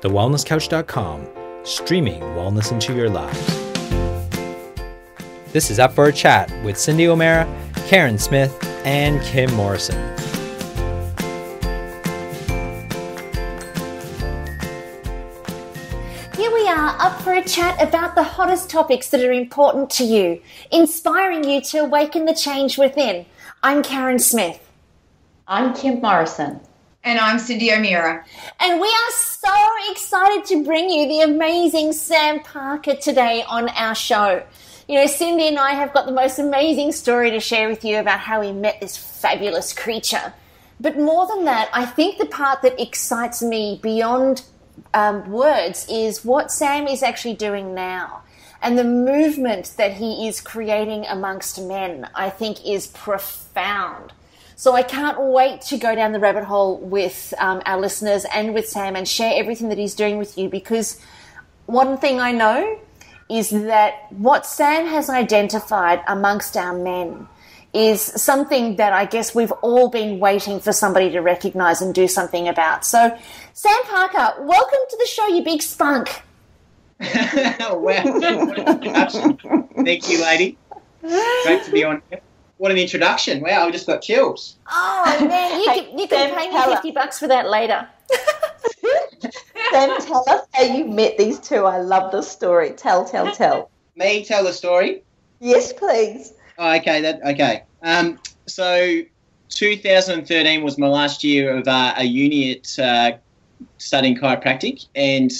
thewellnesscouch.com, streaming wellness into your lives. This is Up for a Chat with Cindy O'Meara, Karen Smith, and Kim Morrison. Here we are, up for a chat about the hottest topics that are important to you, inspiring you to awaken the change within. I'm Karen Smith. I'm Kim Morrison. And I'm Cindy O'Meara. And we are so excited to bring you the amazing Sam Parker today on our show. You know, Cindy and I have got the most amazing story to share with you about how we met this fabulous creature. But more than that, I think the part that excites me beyond words is what Sam is actually doing now. And the movement that he is creating amongst men, I think, is profound. So I can't wait to go down the rabbit hole with our listeners and with Sam and share everything that he's doing with you, because one thing I know is that what Sam has identified amongst our men is something that I guess we've all been waiting for somebody to recognise and do something about. So, Sam Parker, welcome to the show, you big spunk. Wow, what an introduction. Thank you, lady. Great to be on here. What an introduction. Wow, I just got chills. Oh, man, you can pay me $50 for that later. Sam, tell us how you met these two. I love the story. Tell. Me tell the story? Yes, please. Oh, okay. So 2013 was my last year of a uni at studying chiropractic, and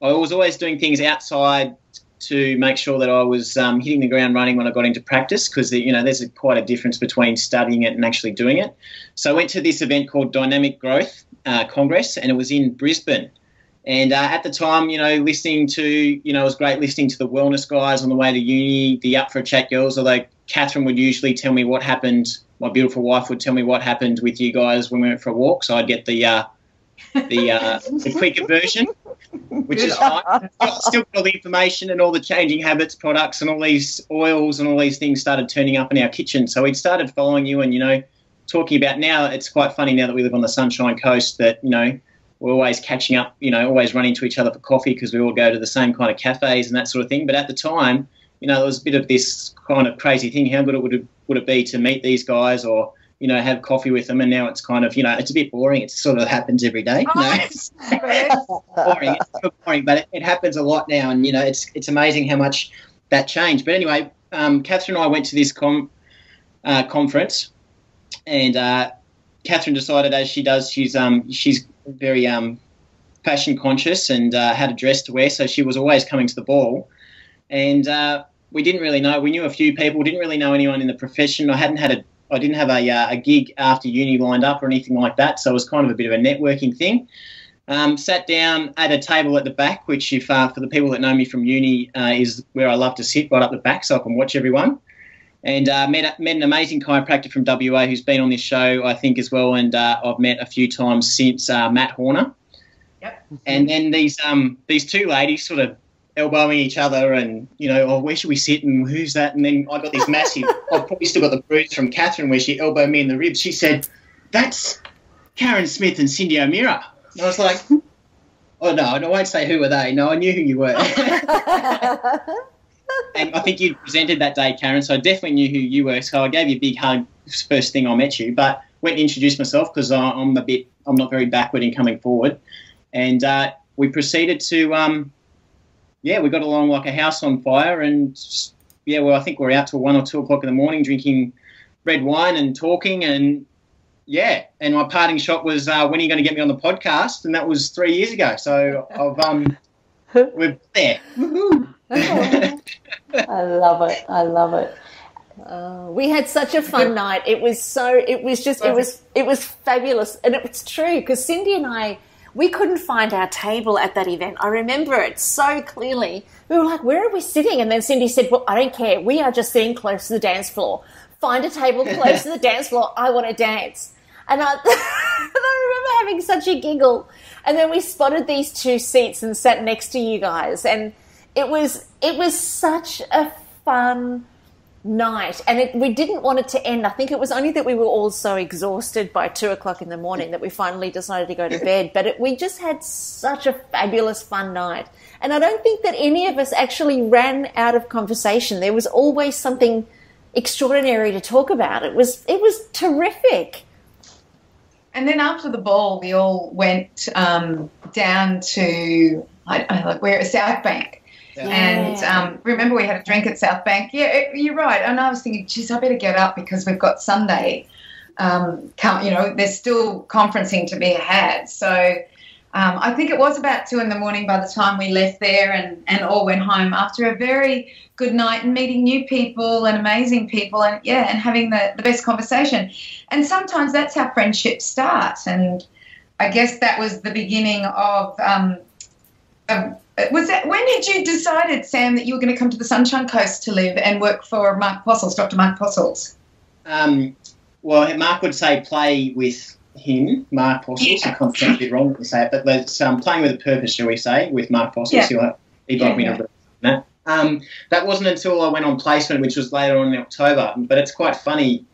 I was always doing things outside to make sure that I was hitting the ground running when I got into practice, because there's quite a difference between studying it and actually doing it. So I went to this event called Dynamic Growth Congress, and it was in Brisbane. And at the time, listening to, it was great listening to the wellness guys on the way to uni, the Up for a Chat girls, although Catherine would usually tell me what happened. My beautiful wife would tell me what happened with you guys when we went for a walk, so I'd get the quicker version, which is fine. Still got all the information and all the changing habits products and all these oils and all these things started turning up in our kitchen. So we started following you and, talking about now. It's quite funny now that we live on the Sunshine Coast that, we're always catching up, always running to each other for coffee because we all go to the same kind of cafes and that sort of thing. But at the time, there was a bit of this kind of crazy thing. How good would it be to meet these guys or, have coffee with them? And now it's kind of, it's a bit boring. It sort of happens every day. It's boring. It's not boring, but it happens a lot now. And, it's amazing how much that changed. But anyway, Catherine and I went to this conference, and Catherine decided, as she does, she's very fashion conscious and had a dress to wear, so she was always coming to the ball. And we didn't really know. We knew a few people, didn't really know anyone in the profession. I didn't have a gig after uni lined up or anything like that, so it was kind of a bit of a networking thing. Sat down at a table at the back, which, if for the people that know me from uni, is where I love to sit, right up the back, so I can watch everyone. And met an amazing chiropractor from WA who's been on this show, I think, as well, and I've met a few times since, Matt Horner. Yep. And then these two ladies sort of elbowing each other and, where should we sit and who's that? And then I got this massive, I've probably still got the bruise from Catherine where she elbowed me in the ribs. She said, "That's Karen Smith and Cindy O'Meara." And I was like, oh, no, I won't say who were they. No, I knew who you were. And I think you presented that day, Karen, so I definitely knew who you were. So I gave you a big hug first thing I met you, but went and introduced myself because I'm not very backward in coming forward. And we proceeded to, we got along like a house on fire. And, I think we're out till 1 or 2 o'clock in the morning drinking red wine and talking. And, and my parting shot was, when are you going to get me on the podcast? And that was 3 years ago. So we're there. Woohoo! I love it. We had such a fun night. It was fabulous. And it's true because Cindy and I, we couldn't find our table at that event. I remember it so clearly. We were like, where are we sitting? And then Cindy said, well, I don't care. We are just sitting close to the dance floor. Find a table close to the dance floor. I want to dance. And I remember having such a giggle. And then we spotted these two seats and sat next to you guys. And it was such a fun night, and we didn't want it to end. I think it was only that we were all so exhausted by 2:00 in the morning that we finally decided to go to bed. But we just had such a fabulous, fun night. And I don't think that any of us actually ran out of conversation. There was always something extraordinary to talk about. It was terrific. And then after the ball, we all went down to where South Bank. Yeah. And remember, we had a drink at South Bank. Yeah, you're right. And I was thinking, geez, I better get up because we've got Sunday. There's still conferencing to be had. So I think it was about 2 a.m. by the time we left there and all went home after a very good night and meeting new people and amazing people and having the best conversation. And sometimes that's how friendships start. And I guess that was the beginning of when did you decided, Sam, that you were going to come to the Sunshine Coast to live and work for Dr. Mark Postles? Well, Mark would say play with him, Mark Postles. Yeah. I can't think a bit wrong to say it, but there's playing with a purpose, shall we say, with Mark Postles. Yeah. He'd like me to that. That wasn't until I went on placement, which was later on in October. But it's quite funny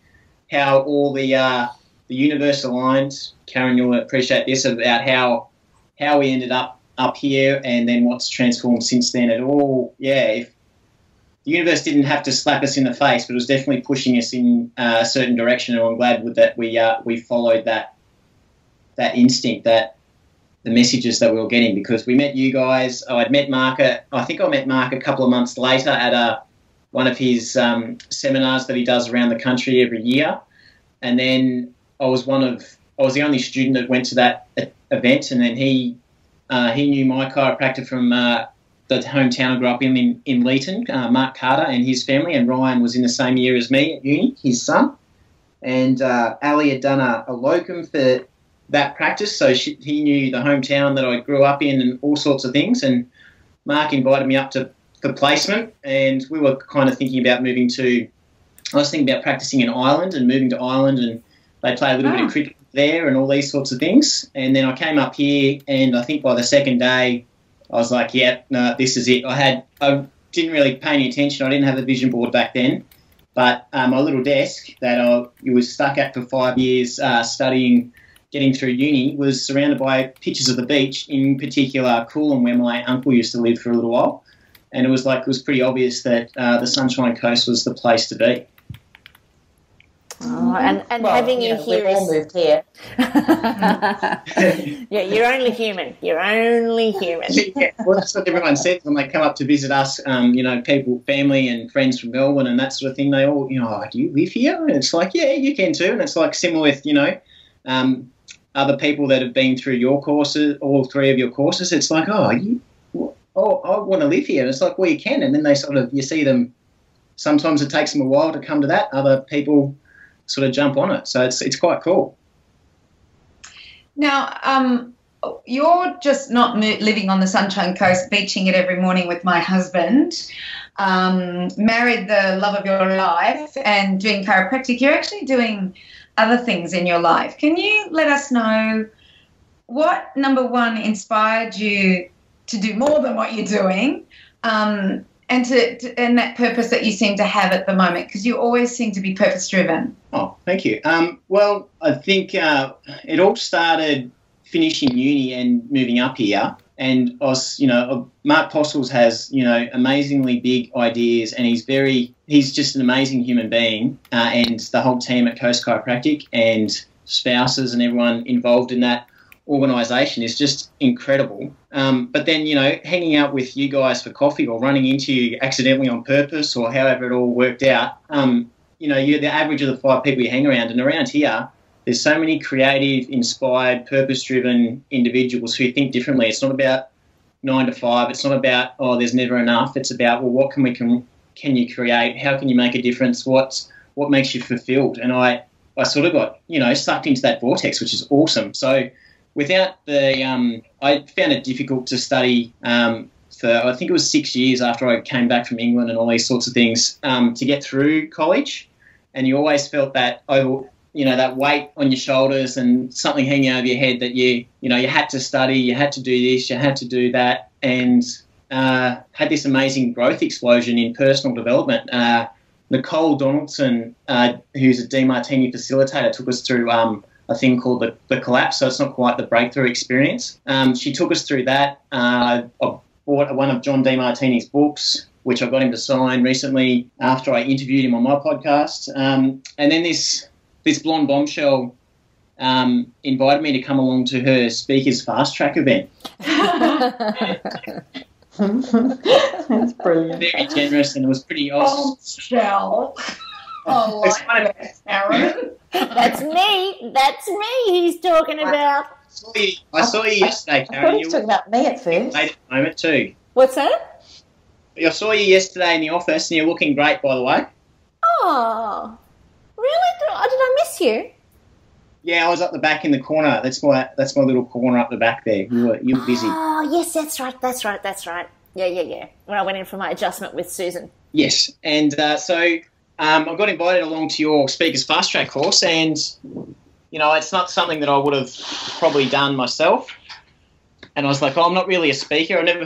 how all the universe aligned. Karen, you'll appreciate this, about how we ended up here and then what's transformed since then. It all, if the universe didn't have to slap us in the face, but it was definitely pushing us in a certain direction, and I'm glad that we followed that instinct, that the messages that we were getting, because we met you guys. I'd met Mark. I think I met Mark a couple of months later at one of his seminars that he does around the country every year, and then I was the only student that went to that event, and then he knew my chiropractor from the hometown I grew up in Leeton, Mark Carter and his family, and Ryan was in the same year as me at uni, his son. And Ali had done a locum for that practice, so he knew the hometown that I grew up in and all sorts of things. And Mark invited me up for placement, and we were kind of thinking about I was thinking about practicing in Ireland and moving to Ireland, and they play a little bit of cricket there and all these sorts of things. And then I came up here, and I think by the second day I was like, this is it. I didn't really pay any attention. I didn't have a vision board back then, but my little desk that I was stuck at for 5 years studying, getting through uni, was surrounded by pictures of the beach, in particular Coolum, where my uncle used to live for a little while. And it was pretty obvious that the Sunshine Coast was the place to be. Oh, and having you here, we've all moved here. Yeah, you're only human. You're only human. Yeah, well, that's what everyone says when they come up to visit us. People, family and friends from Melbourne and that sort of thing. They all, do you live here? And it's like, yeah, you can too. And it's like similar with, other people that have been through your courses, all 3 of your courses. It's like, I want to live here. And it's like, well, you can. And then you see them. Sometimes it takes them a while to come to that. Other people sort of jump on it. So it's quite cool. Now, you're just not living on the Sunshine Coast, beaching it every morning with my husband, married the love of your life and doing chiropractic. You're actually doing other things in your life. Can you let us know what, number one, inspired you to do more than what you're doing, and that purpose that you seem to have at the moment, because you always seem to be purpose-driven? Oh, thank you. Well, I think it all started finishing uni and moving up here. And I was, Mark Postles has, amazingly big ideas, and he's just an amazing human being. And the whole team at Coast Chiropractic and spouses and everyone involved in that organisation is just incredible. But then, hanging out with you guys for coffee or running into you accidentally on purpose or however it all worked out, you're the average of the 5 people you hang around. And around here, there's so many creative, inspired, purpose-driven individuals who think differently. It's not about 9 to 5. It's not about, there's never enough. It's about, well, what can you create? How can you make a difference? What makes you fulfilled? And I sort of got, sucked into that vortex, which is awesome. So without I found it difficult to study for, I think it was 6 years after I came back from England and all these sorts of things, to get through college. And you always felt that that weight on your shoulders and something hanging over your head that you had to study, you had to do this, you had to do that, and had this amazing growth explosion in personal development. Nicole Donaldson, who's a DeMartini facilitator, took us through a thing called the collapse. So it's not quite the breakthrough experience. She took us through that. I bought one of John DeMartini's books, which I got him to sign recently after I interviewed him on my podcast. And then this blonde bombshell invited me to come along to her Speakers Fast Track event. That's brilliant. Very generous, and it was pretty awesome. Bombshell. Oh, Aaron. That's me. That's me he's talking about. I saw you yesterday, I thought Karen. he was talking about me at first. Late at the moment too. What's that? I saw you yesterday in the office, and you're looking great, by the way. Oh, really? Did I miss you? Yeah, I was up the back in the corner. That's my little corner up the back there. You were busy. Oh, yes, that's right. Yeah. When I went in for my adjustment with Susan. Yes, and so I got invited along to your Speakers Fast Track course, and it's not something that I would have probably done myself. And I was like, I'm not really a speaker. I never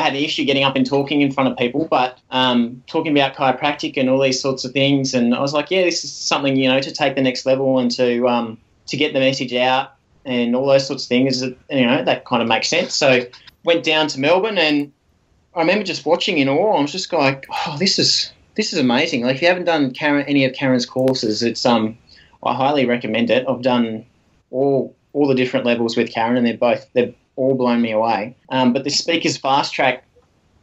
had an issue getting up and talking in front of people, but talking about chiropractic and all these sorts of things. And I was like, yeah, this is something, to take the next level and to get the message out and all those sorts of things. That kind of makes sense. So went down to Melbourne, and I remember just watching in awe. I was just like, oh, this is amazing. Like, if you haven't done any of Karen's courses, it's I highly recommend it. I've done all the different levels with Karen, and they've all blown me away. But the Speakers Fast Track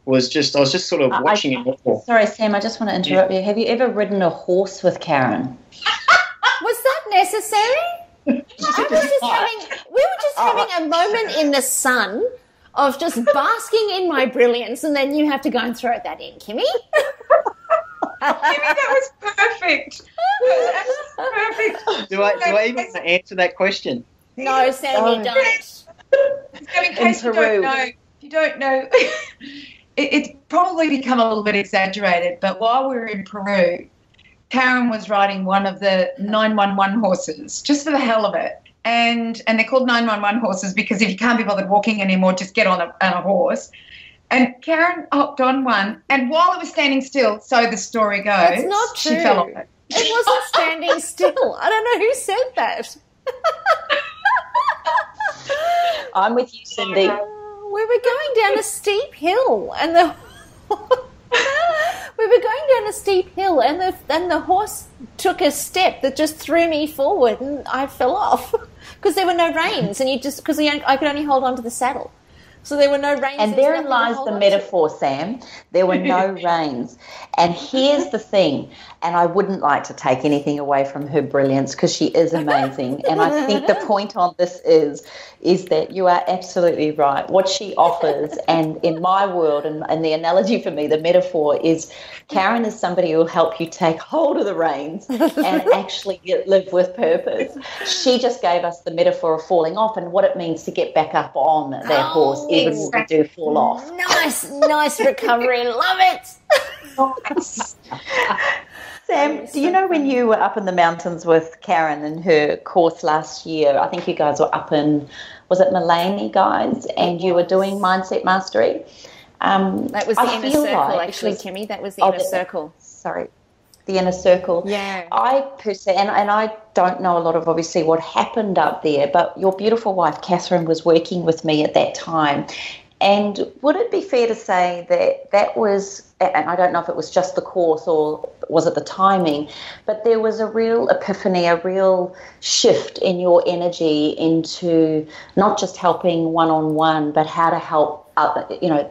I was just sort of watching it. Sorry, Sam, I just want to interrupt you. Have you ever ridden a horse with Karen? Was that necessary? We were just having a moment in the sun of just basking in my brilliance, and then you have to go and throw that in, Kimmy. Kimmy, that was perfect. That was perfect. Do I even answer that question? No, Sammy, don't. In case you don't know, it's probably become a little bit exaggerated, but while we were in Peru, Karen was riding one of the 911 horses, just for the hell of it. And they're called 911 horses because if you can't be bothered walking anymore, just get on a horse. And Karen hopped on one, and while it was standing still, so the story goes, that's not true. She fell off it. It wasn't standing still. I don't know who said that. I'm with you, Cindy. We were going down a steep hill, and the horse took a step that just threw me forward, and I fell off because there were no reins, and I could only hold on to the saddle. So there were no reins. And therein lies the metaphor, Sam. There were no reins. And here's the thing, and I wouldn't like to take anything away from her brilliance because she is amazing. And I think the point on this is that you are absolutely right. What she offers, and in my world, and the analogy for me, the metaphor is Karen is somebody who will help you take hold of the reins and actually live with purpose. She just gave us the metaphor of falling off and what it means to get back up on that horse, even when we do fall off. Nice recovery. Love it. Sam, do you know when you were up in the mountains with Karen in her course last year? I think you guys were up in, was it Malani, guys? And you were doing Mindset Mastery. That was the inner circle, actually, Kimmy. That was the inner circle. Sorry, the inner circle. Yeah. I personally, and I don't know a lot of obviously what happened up there, but your beautiful wife, Catherine, was working with me at that time. And would it be fair to say that was, and I don't know if it was just the course or was it the timing, but there was a real epiphany, a real shift in your energy into not just helping one-on-one, but how to help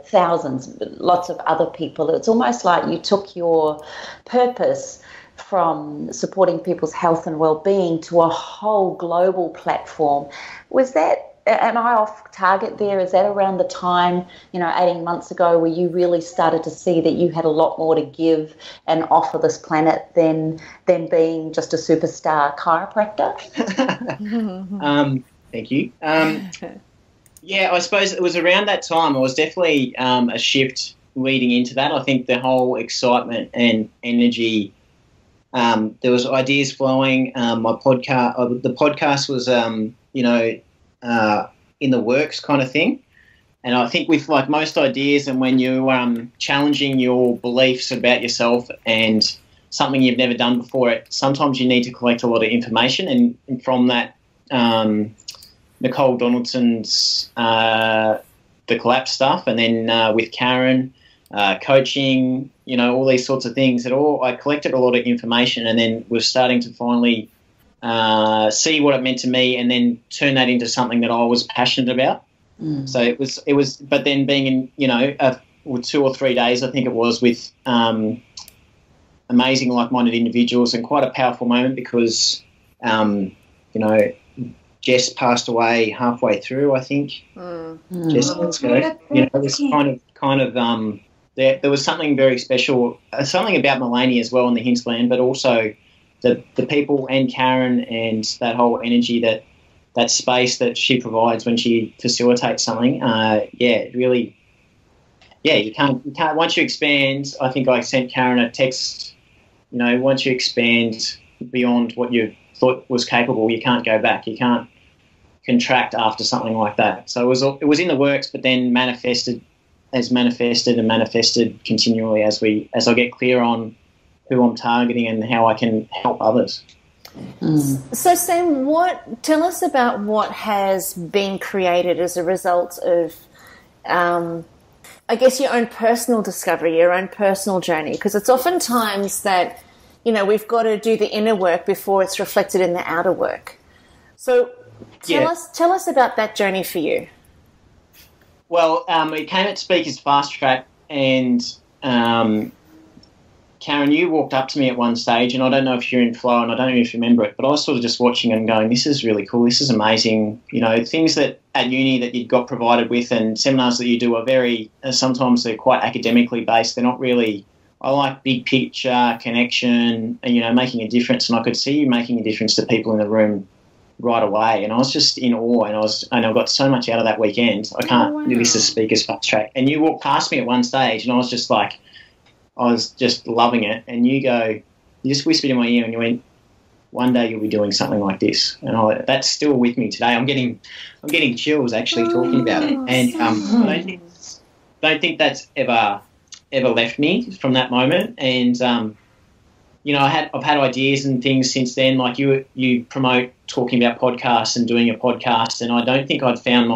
thousands, lots of other people. It's almost like you took your purpose from supporting people's health and well-being to a whole global platform. Was that, am I off target there? Is that around the time, 18 months ago, where you really started to see that you had a lot more to give and offer this planet than being just a superstar chiropractor? Thank you. Yeah, I suppose it was around that time. It was definitely a shift leading into that. I think the whole excitement and energy, there was ideas flowing. The podcast was, in the works kind of thing. And I think with like most ideas and when you're challenging your beliefs about yourself and something you've never done before, sometimes you need to collect a lot of information. And from that, Nicole Donaldson's the collapse stuff, and then with Karen, coaching, all these sorts of things. I collected a lot of information, and then was starting to finally see what it meant to me, and then turn that into something that I was passionate about. So it was. But then being in 2 or 3 days, I think it was, with amazing like-minded individuals, and quite a powerful moment because Jess passed away halfway through, I think. Jess, this kind of there was something very special, something about Mulaney as well in the hinterland, but also the people and Karen and that whole energy, that space that she provides when she facilitates something. Really, you can't. Once you expand, I think I sent Karen a text. Once you expand beyond what you thought was capable, you can't go back. You can't contract after something like that. So it was in the works, but then manifested continually as I get clear on who I'm targeting and how I can help others. So Sam, tell us about what has been created as a result of I guess your own personal discovery, your own personal journey, because it's oftentimes that we've got to do the inner work before it's reflected in the outer work. So tell us about that journey for you. Well, it came at Speakers Fast Track, and Karen, you walked up to me at one stage, and I don't know if you're in flow, and I don't know if you remember it, but I was sort of just watching and going, this is really cool, this is amazing. Things that at uni that you got provided with, and seminars that you do are very, sometimes they're quite academically based. They're not really, I like big picture, connection, and, making a difference, and I could see you making a difference to people in the room right away, and I was just in awe, and I got so much out of that weekend. I can't do this as Speakers Fast Track. And you walked past me at one stage, and I was just loving it. And you just whispered in my ear, and you went, "One day you'll be doing something like this." And that's still with me today. I'm getting chills actually talking about it. And I don't think that's ever left me from that moment. And I've had ideas and things since then. Like you promote talking about podcasts and doing a podcast, and I don't think I'd found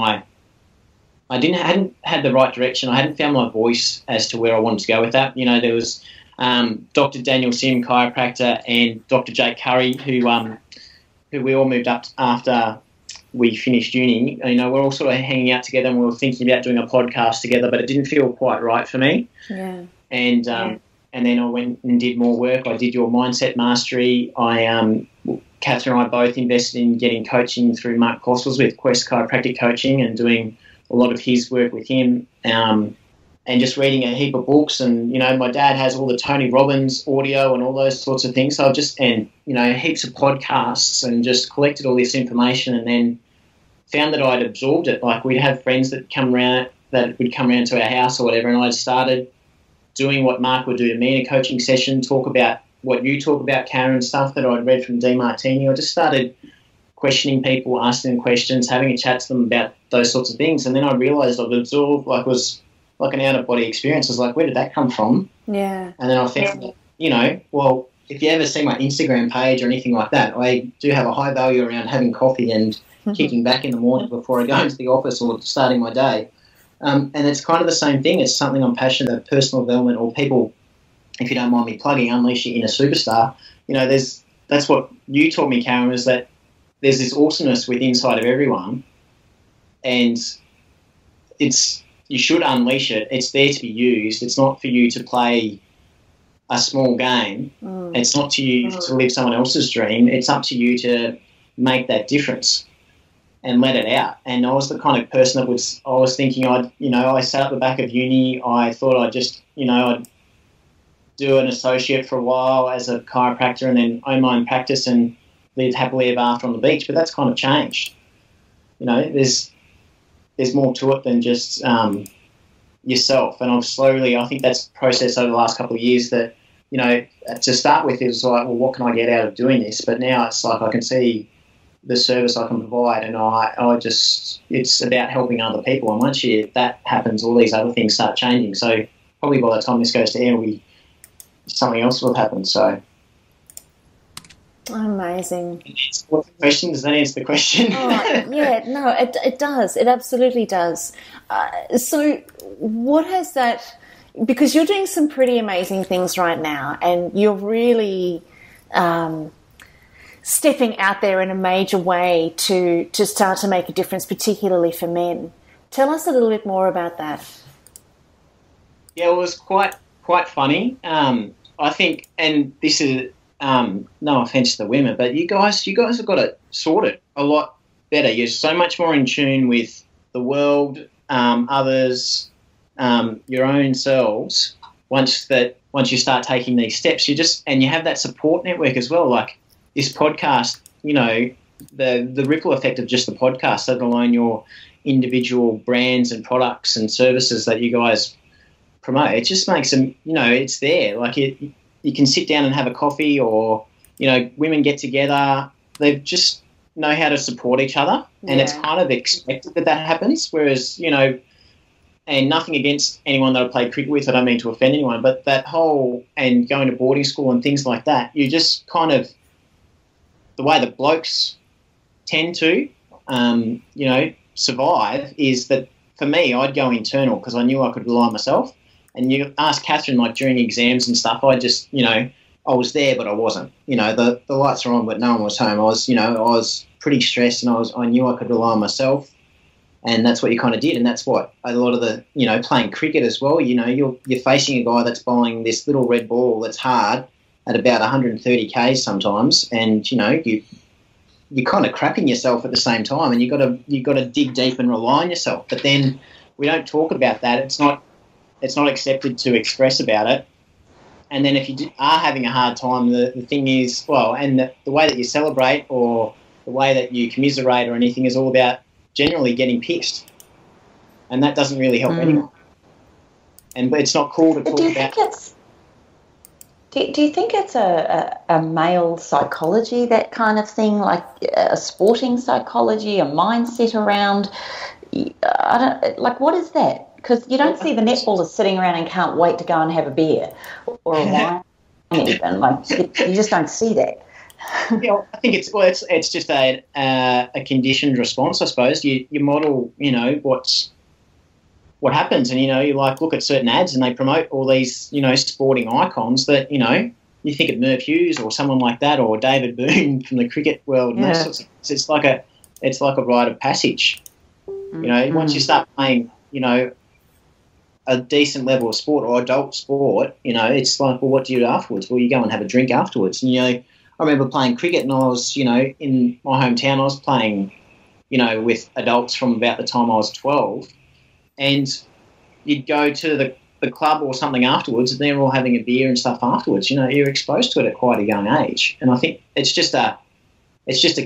hadn't had the right direction. I hadn't found my voice as to where I wanted to go with that. There was Dr. Daniel Sim, chiropractor, and Dr. Jake Curry, who we all moved up after we finished uni. We're all sort of hanging out together, and we were thinking about doing a podcast together, but it didn't feel quite right for me. Yeah. And then I went and did more work. I did your mindset mastery. Catherine and I both invested in getting coaching through Mark Kossels with Quest Chiropractic Coaching, and doing a lot of his work with him, and just reading a heap of books. And, my dad has all the Tony Robbins audio and all those sorts of things. So I've heaps of podcasts, and just collected all this information, and then found that I'd absorbed it. Like, we'd have friends that would come around to our house or whatever, and I'd started doing what Mark would do to me in a coaching session, talk about what you talk about, Karen, stuff that I'd read from DeMartini. I just started questioning people, asking them questions, having a chat to them about those sorts of things. And then I realised I've absorbed, it was like an out-of-body experience. I was like, where did that come from? Yeah. And then I found that, well, if you ever see my Instagram page or anything like that, I do have a high value around having coffee and kicking back in the morning before I go into the office or starting my day. And it's kind of the same thing. It's something I'm passionate about, personal development, or people, if you don't mind me plugging, Unleash Your Inner Superstar. That's what you taught me, Karen, is that there's this awesomeness within inside of everyone, and you should unleash it. It's there to be used. It's not for you to play a small game. It's not to you to live someone else's dream. It's up to you to make that difference and let it out. And I was the kind of person that I was thinking I sat at the back of uni. I thought I'd do an associate for a while as a chiropractor, and then own my own practice and live happily ever after on the beach. But that's kind of changed. There's more to it than just yourself. And I think that's a process over the last couple of years that, to start with, it was like, well, what can I get out of doing this? But now it's like I can see the service I can provide, and it's about helping other people. And once that happens, all these other things start changing. So probably by the time this goes to air, something else will have happened. So Amazing. What's the question? Does that answer the question? Oh, yeah, no, it does. It absolutely does. So what has that, because you're doing some pretty amazing things right now, and you're really stepping out there in a major way to start to make a difference, particularly for men. Tell us a little bit more about that. Yeah, it was quite funny. I think, and this is no offense to the women, but you guys have got it sorted a lot better. You're so much more in tune with the world, others, your own selves. Once you start taking these steps, and you have that support network as well. Like this podcast, you know, the ripple effect of just the podcast, let alone your individual brands and products and services that you guys promote, it just makes them, you know, it's there. Like you can sit down and have a coffee, or, you know, women get together. They just know how to support each other, and it's kind of expected that happens. Whereas, you know, and nothing against anyone that I played cricket with, I don't mean to offend anyone, but that whole, and going to boarding school and things like that, you just kind of, the way that blokes tend to, you know, survive is that, for me, I'd go internal because I knew I could rely on myself. And you ask Catherine, like during exams and stuff, I just, you know, I was there, but I wasn't. You know, the lights are on, but no one was home. I was pretty stressed, and I knew I could rely on myself, and that's what you kind of did. And that's what a lot of the, you know, playing cricket as well. You know, you're facing a guy that's bowling this little red ball that's hard at about 130 k's sometimes, and you know you're kind of crapping yourself at the same time, and you got to dig deep and rely on yourself. But then we don't talk about that. It's not accepted to express about it. And then if you are having a hard time, the thing is, well, and the way that you celebrate or the way that you commiserate or anything is all about generally getting pissed. And that doesn't really help anyone. But it's not cool to talk about. Do you think it's a male psychology, that kind of thing, like a sporting psychology, a mindset around, what is that? Because you don't see the netballers sitting around and can't wait to go and have a beer or a wine even. Like, you just don't see that. Yeah, I think it's just a conditioned response, I suppose. You model, you know, what happens, and, you know, you look at certain ads and they promote all these, you know, sporting icons that, you know, you think of Merv Hughes or someone like that, or David Boone from the cricket world. And those sorts of things. It's like a rite of passage. You know, once you start playing, you know, a decent level of sport or adult sport, you know, it's like, well, what do you do afterwards? Well, you go and have a drink afterwards. And, you know, I remember playing cricket, and I was, you know, in my hometown, I was playing, you know, with adults from about the time I was 12, and you'd go to the club or something afterwards, and they're all having a beer and stuff afterwards. You know, you're exposed to it at quite a young age. And I think it's just a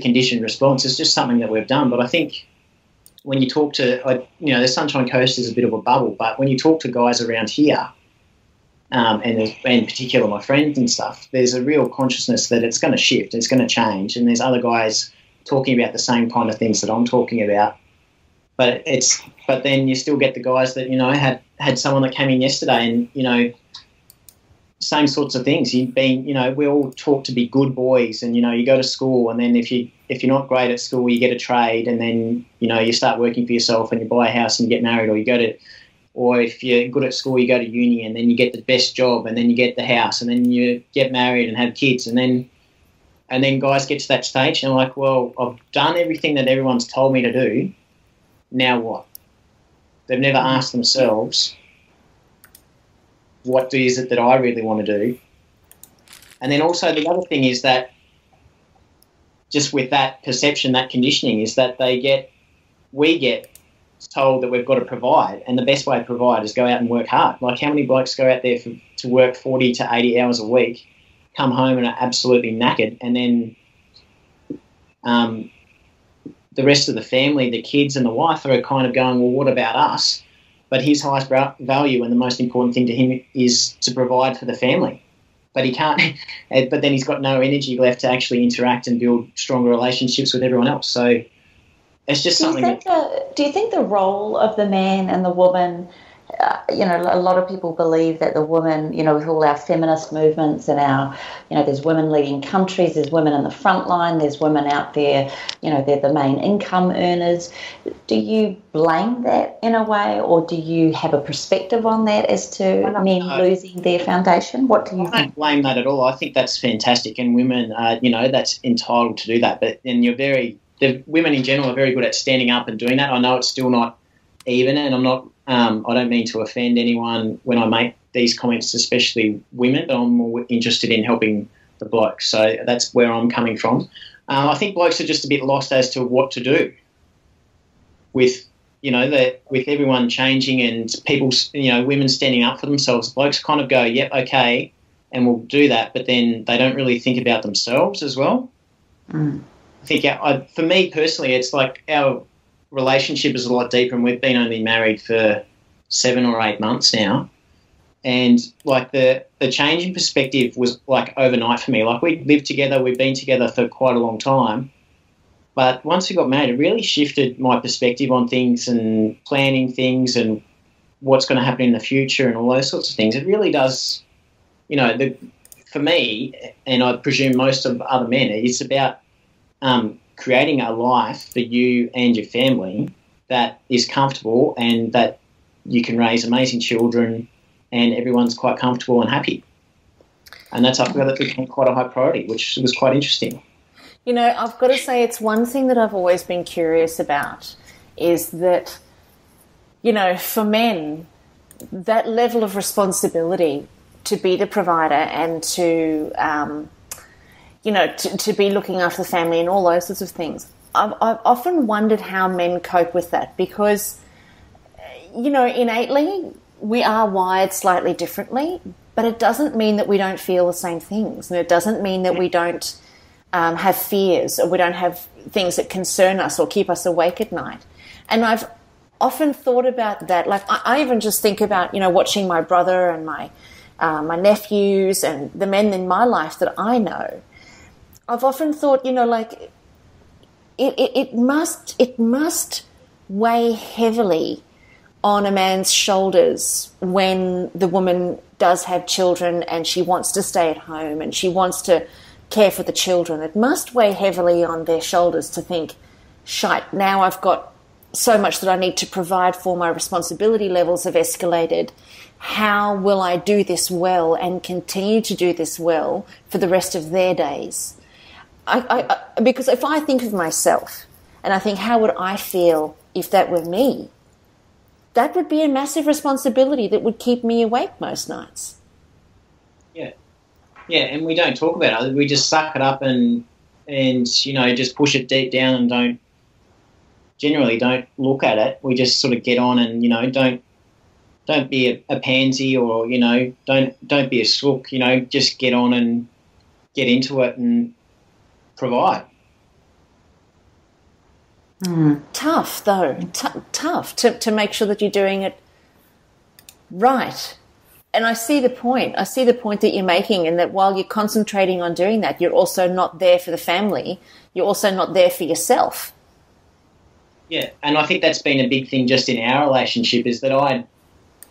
conditioned response. It's just something that we've done. But I think when you talk to, you know, the Sunshine Coast is a bit of a bubble, but when you talk to guys around here, and in particular my friends and stuff, there's a real consciousness that it's going to shift, it's going to change, and there's other guys talking about the same kind of things that I'm talking about. But then you still get the guys that, you know, had someone that came in yesterday, and, you know, same sorts of things. You've been, you know, we all taught to be good boys, and, you know, you go to school, and then if you're not great at school, you get a trade, and then, you know, you start working for yourself and you buy a house and you get married, or if you're good at school, you go to uni, and then you get the best job, and then you get the house, and then you get married and have kids, and then guys get to that stage and are like, well, I've done everything that everyone's told me to do. Now what? They've never asked themselves, what is it that I really want to do? And then also the other thing is that just with that perception, that conditioning, is that we get told that we've got to provide, and the best way to provide is go out and work hard. Like, how many blokes go out there to work 40 to 80 hours a week, come home and are absolutely knackered, and then the rest of the family, the kids and the wife, are kind of going, well, what about us? But his highest value and the most important thing to him is to provide for the family. But he can't. But then he's got no energy left to actually interact and build stronger relationships with everyone else. So it's just something. Do you think the role of the man and the woman a lot of people believe that the women, with all our feminist movements and our, there's women leading countries, there's women in the front line, there's women out there, they're the main income earners. Do you blame that in a way, or do you have a perspective on that as to men losing their foundation? What do you think? I don't blame that at all. I think that's fantastic, and women, that's entitled to do that. But then the women in general are very good at standing up and doing that. I know it's still not even, and I'm not. I don't mean to offend anyone when I make these comments, especially women, but I'm more interested in helping the blokes. So that's where I'm coming from. I think blokes are just a bit lost as to what to do with, with everyone changing and people, women standing up for themselves. Blokes kind of go, yep, okay, and we'll do that, but then they don't really think about themselves as well. I think, for me personally, it's like our relationship is a lot deeper, and we've been only married for 7 or 8 months now, and like the change in perspective was like overnight for me. Like, we lived together, we've been together for quite a long time, but once we got married, it really shifted my perspective on things and planning things and what's going to happen in the future and all those sorts of things. It really does, for me, and I presume most of other men, it's about creating a life for you and your family that is comfortable and that you can raise amazing children and everyone's quite comfortable and happy. And that's, I feel, that became quite a high priority, which was quite interesting. I've got to say, it's one thing that I've always been curious about is that, for men, that level of responsibility to be the provider and to to be looking after the family and all those sorts of things. I've often wondered how men cope with that because, innately we are wired slightly differently, but it doesn't mean that we don't feel the same things. And it doesn't mean that we don't have fears or we don't have things that concern us or keep us awake at night. And I've often thought about that. Like, I even just think about, watching my brother and my nephews and the men in my life that I know. I've often thought, it must weigh heavily on a man's shoulders when the woman does have children and she wants to stay at home and she wants to care for the children. It must weigh heavily on their shoulders to think, shite, now I've got so much that I need to provide for, my responsibility levels have escalated. How will I do this well and continue to do this well for the rest of their days? Because if I think of myself and I think, how would I feel if that were me? That would be a massive responsibility that would keep me awake most nights. Yeah, and we don't talk about it. We just suck it up and just push it deep down and don't look at it. We just sort of get on and don't be a pansy or don't be a sook. Just get on and get into it and provide. Tough, though. Tough to make sure that you're doing it right. And I see the point. I see the point that you're making, and that while you're concentrating on doing that, you're also not there for the family. You're also not there for yourself. Yeah, and I think that's been a big thing just in our relationship is that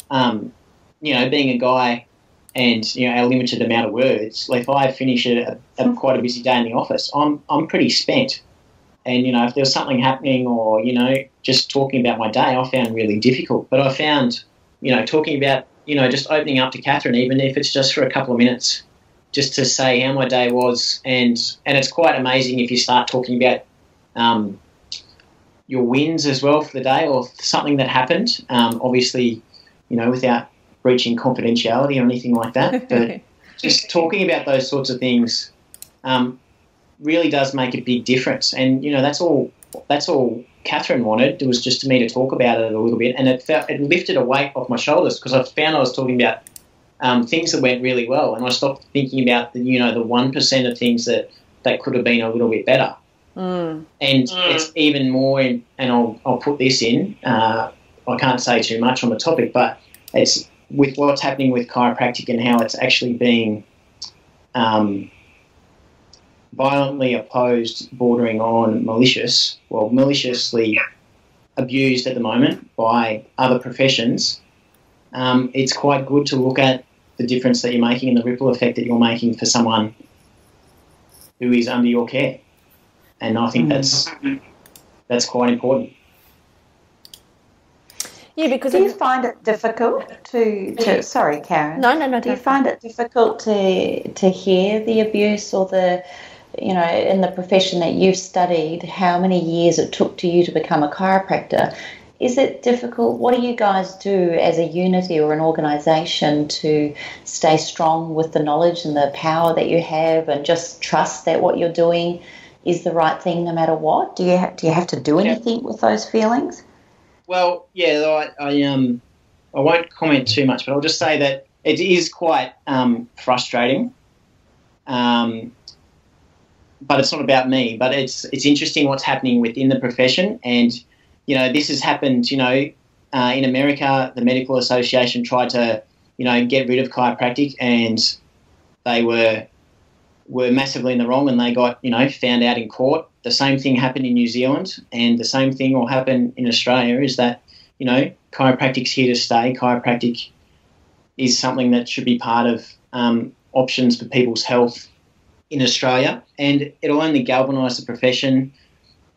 being a guy and our limited amount of words, like if I finish quite a busy day in the office, I'm pretty spent. And if there was something happening or just talking about my day, I found really difficult. But I found talking about just opening up to Catherine, even if it's just for a couple of minutes, just to say how my day was, and it's quite amazing if you start talking about your wins as well for the day or something that happened. Obviously, without breaching confidentiality or anything like that. But just talking about those sorts of things really does make a big difference. And, that's all Catherine wanted. It was just me to talk about it a little bit. And it lifted a weight off my shoulders because I found I was talking about things that went really well. And I stopped thinking about the 1% of things that could have been a little bit better. And it's even more, and I'll put this in, I can't say too much on the topic, but it's with what's happening with chiropractic and how it's actually being violently opposed, bordering on maliciously abused at the moment by other professions. it's quite good to look at the difference that you're making and the ripple effect that you're making for someone who is under your care. And I think that's quite important. Yeah, because do you find it difficult to sorry, Karen? No. Do you find it difficult to hear the abuse or the, in the profession that you've studied, how many years it took to you to become a chiropractor? Is it difficult? What do you guys do as a unity or an organisation to stay strong with the knowledge and the power that you have, and just trust that what you're doing is the right thing no matter what? Do you have to do anything with those feelings? Well, yeah, I won't comment too much, but I'll just say that it is quite frustrating. But it's not about me. But it's interesting what's happening within the profession, and this has happened. In America, the Medical Association tried to get rid of chiropractic, and they were massively in the wrong, and they got found out in court. The same thing happened in New Zealand, and the same thing will happen in Australia, is that chiropractic's here to stay. Chiropractic is something that should be part of options for people's health in Australia, and it'll only galvanise the profession.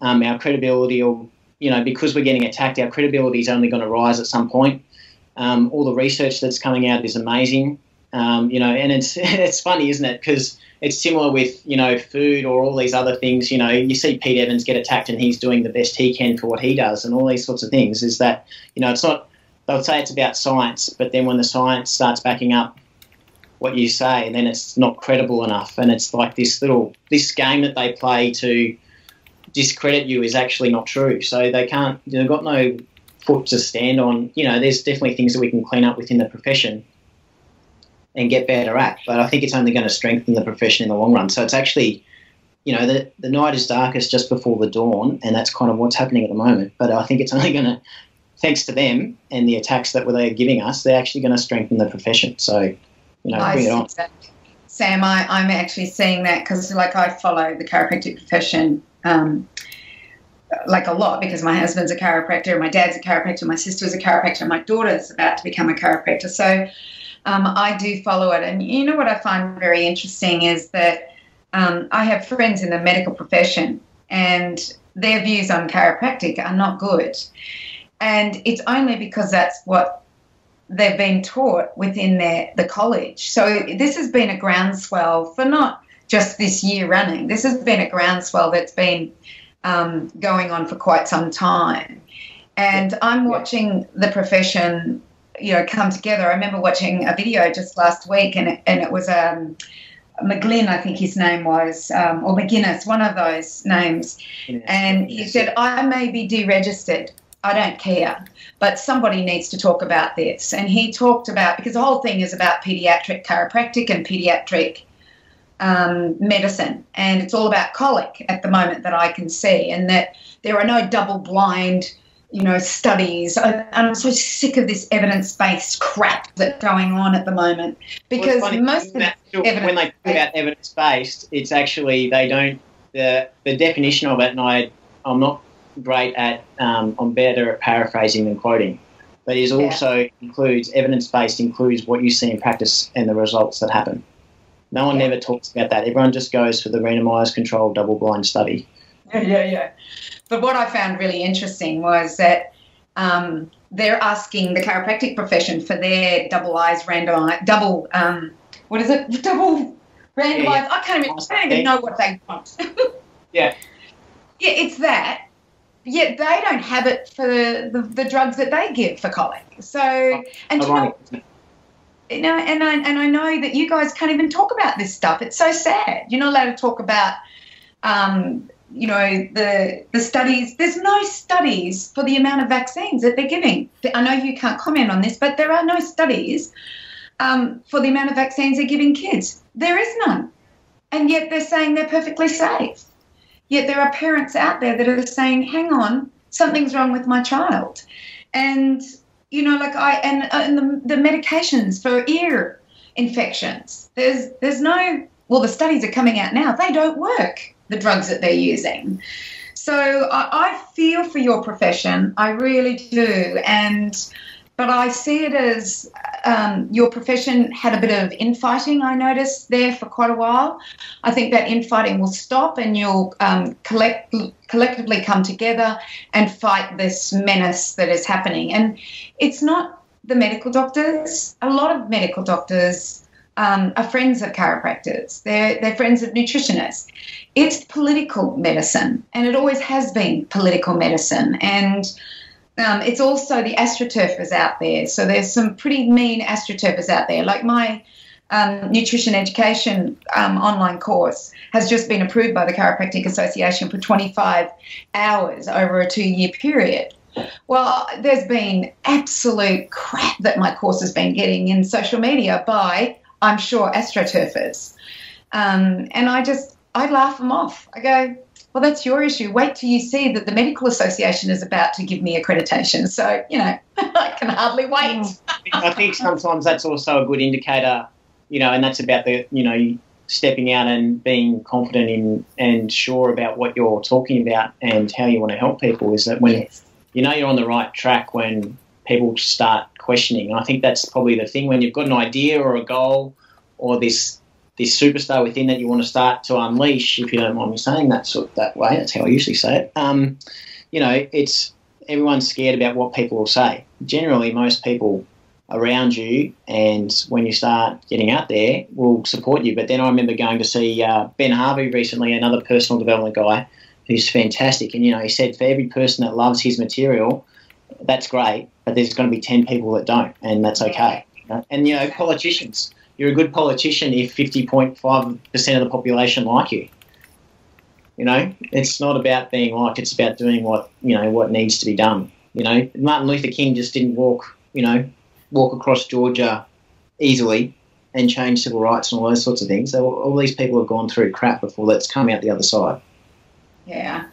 Our credibility, or because we're getting attacked, our credibility is only going to rise at some point. All the research that's coming out is amazing. And it's funny, isn't it? Because it's similar with, food or all these other things. You see Pete Evans get attacked and he's doing the best he can for what he does, and all these sorts of things. Is that, it's not, they'll say it's about science, but then when the science starts backing up what you say, then it's not credible enough. And it's like this game that they play to discredit you is actually not true. So they can't, they've got no foot to stand on. There's definitely things that we can clean up within the profession and get better at, but I think it's only going to strengthen the profession in the long run. So it's actually, the night is darkest just before the dawn, and that's kind of what's happening at the moment. But I think it's only going to, thanks to them and the attacks that they're giving us, they're actually going to strengthen the profession. So, bring it on. Sam, I'm actually seeing that because, I follow the chiropractic profession a lot, because my husband's a chiropractor, my dad's a chiropractor, my sister's a chiropractor, and my daughter's about to become a chiropractor. So I do follow it. And what I find very interesting is that I have friends in the medical profession, and their views on chiropractic are not good. And it's only because that's what they've been taught within the college. So this has been a groundswell for not just this year running. This has been a groundswell that's been going on for quite some time. And I'm watching the profession come together. I remember watching a video just last week, and it was McGlynn, I think his name was, or McGuinness, one of those names. And he said, I may be deregistered, I don't care, but somebody needs to talk about this. And he talked about, because the whole thing is about pediatric chiropractic and pediatric medicine, and it's all about colic at the moment that I can see, and that there are no double-blind studies. I'm so sick of this evidence-based crap that's going on at the moment, because most of the when they talk about evidence-based, it's actually, they don't, the definition of it, and I'm not great at, I'm better at paraphrasing than quoting, but it also includes, evidence-based includes what you see in practice and the results that happen. No one ever talks about that. Everyone just goes for the randomised controlled double-blind study. Yeah. But what I found really interesting was that they're asking the chiropractic profession for their double randomised. Yeah. I don't even know what they want. Yeah, it's that. Yet they don't have it for the drugs that they give for colic. So, and and I know that you guys can't even talk about this stuff. It's so sad. You're not allowed to talk about the studies. There's no studies for the amount of vaccines that they're giving. I know you can't comment on this, but there are no studies for the amount of vaccines they're giving kids. There is none. And yet they're saying they're perfectly safe. Yet there are parents out there that are saying, hang on, something's wrong with my child. And, the medications for ear infections, there's no, well, the studies are coming out now. They don't work, the drugs that they're using. So I feel for your profession. I really do. And but I see it as your profession had a bit of infighting, I noticed, there for quite a while. I think that infighting will stop and you'll collectively come together and fight this menace that is happening. And it's not the medical doctors. A lot of medical doctors are friends of chiropractors. They're friends of nutritionists. It's political medicine, and it always has been political medicine. And it's also the astroturfers out there. So there's some pretty mean astroturfers out there. Like my nutrition education online course has just been approved by the Chiropractic Association for 25 hours over a 2-year period. Well, there's been absolute crap that my course has been getting in social media by, I'm sure, astroturfers. And I laugh them off. I go, well, that's your issue. Wait till you see that the Medical Association is about to give me accreditation. So, I can hardly wait. I think sometimes that's also a good indicator, and that's about the, stepping out and being confident in and sure about what you're talking about and how you want to help people, is that when you're on the right track when people start questioning. I think that's probably the thing, when you've got an idea or a goal or this superstar within that you want to start to unleash, if you don't mind me saying that way, that's how I usually say it. It's everyone's scared about what people will say. Generally, most people around you, and when you start getting out there, will support you. But then I remember going to see Ben Harvey recently, another personal development guy who's fantastic. And, he said for every person that loves his material, that's great, but there's going to be 10 people that don't, and that's okay. And, politicians, you're a good politician if 50.5% of the population like you. It's not about being liked, it's about doing what needs to be done. Martin Luther King just didn't walk across Georgia easily and change civil rights and all those sorts of things. So all these people have gone through crap before that's come out the other side. Yeah.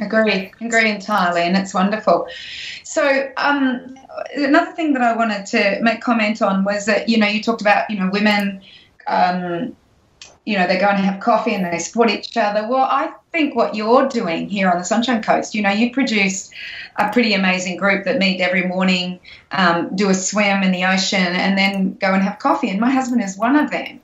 Agree entirely, and it's wonderful. So another thing that I wanted to make comment on was that, you talked about, women, they go and have coffee and they support each other. Well, I think what you're doing here on the Sunshine Coast, you produce a pretty amazing group that meet every morning, do a swim in the ocean and then go and have coffee. And my husband is one of them.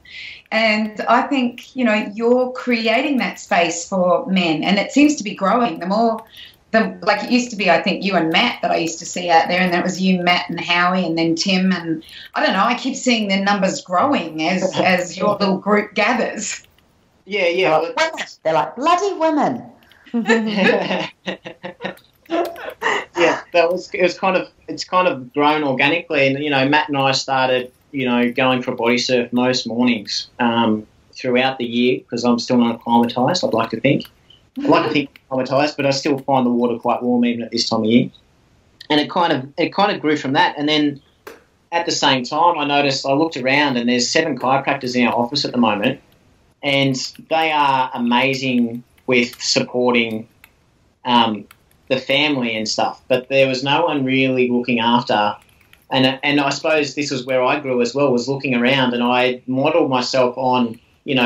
And I think, you're creating that space for men, and it seems to be growing. Like it used to be, I think, you and Matt that I used to see out there, and then it was you, Matt, and Howie, and then Tim. And I don't know, I keep seeing their numbers growing as your little group gathers. Yeah. They're like bloody women. Yeah, it's kind of grown organically, and Matt and I started going for a body surf most mornings throughout the year, because I'm still not acclimatised. I'd like to think acclimatised, but I still find the water quite warm even at this time of year. And it kind of grew from that. And then at the same time, I looked around, and there's 7 chiropractors in our office at the moment, and they are amazing with supporting the family and stuff. But there was no one really looking after. And I suppose this was where I grew as well, was looking around, and I modelled myself on,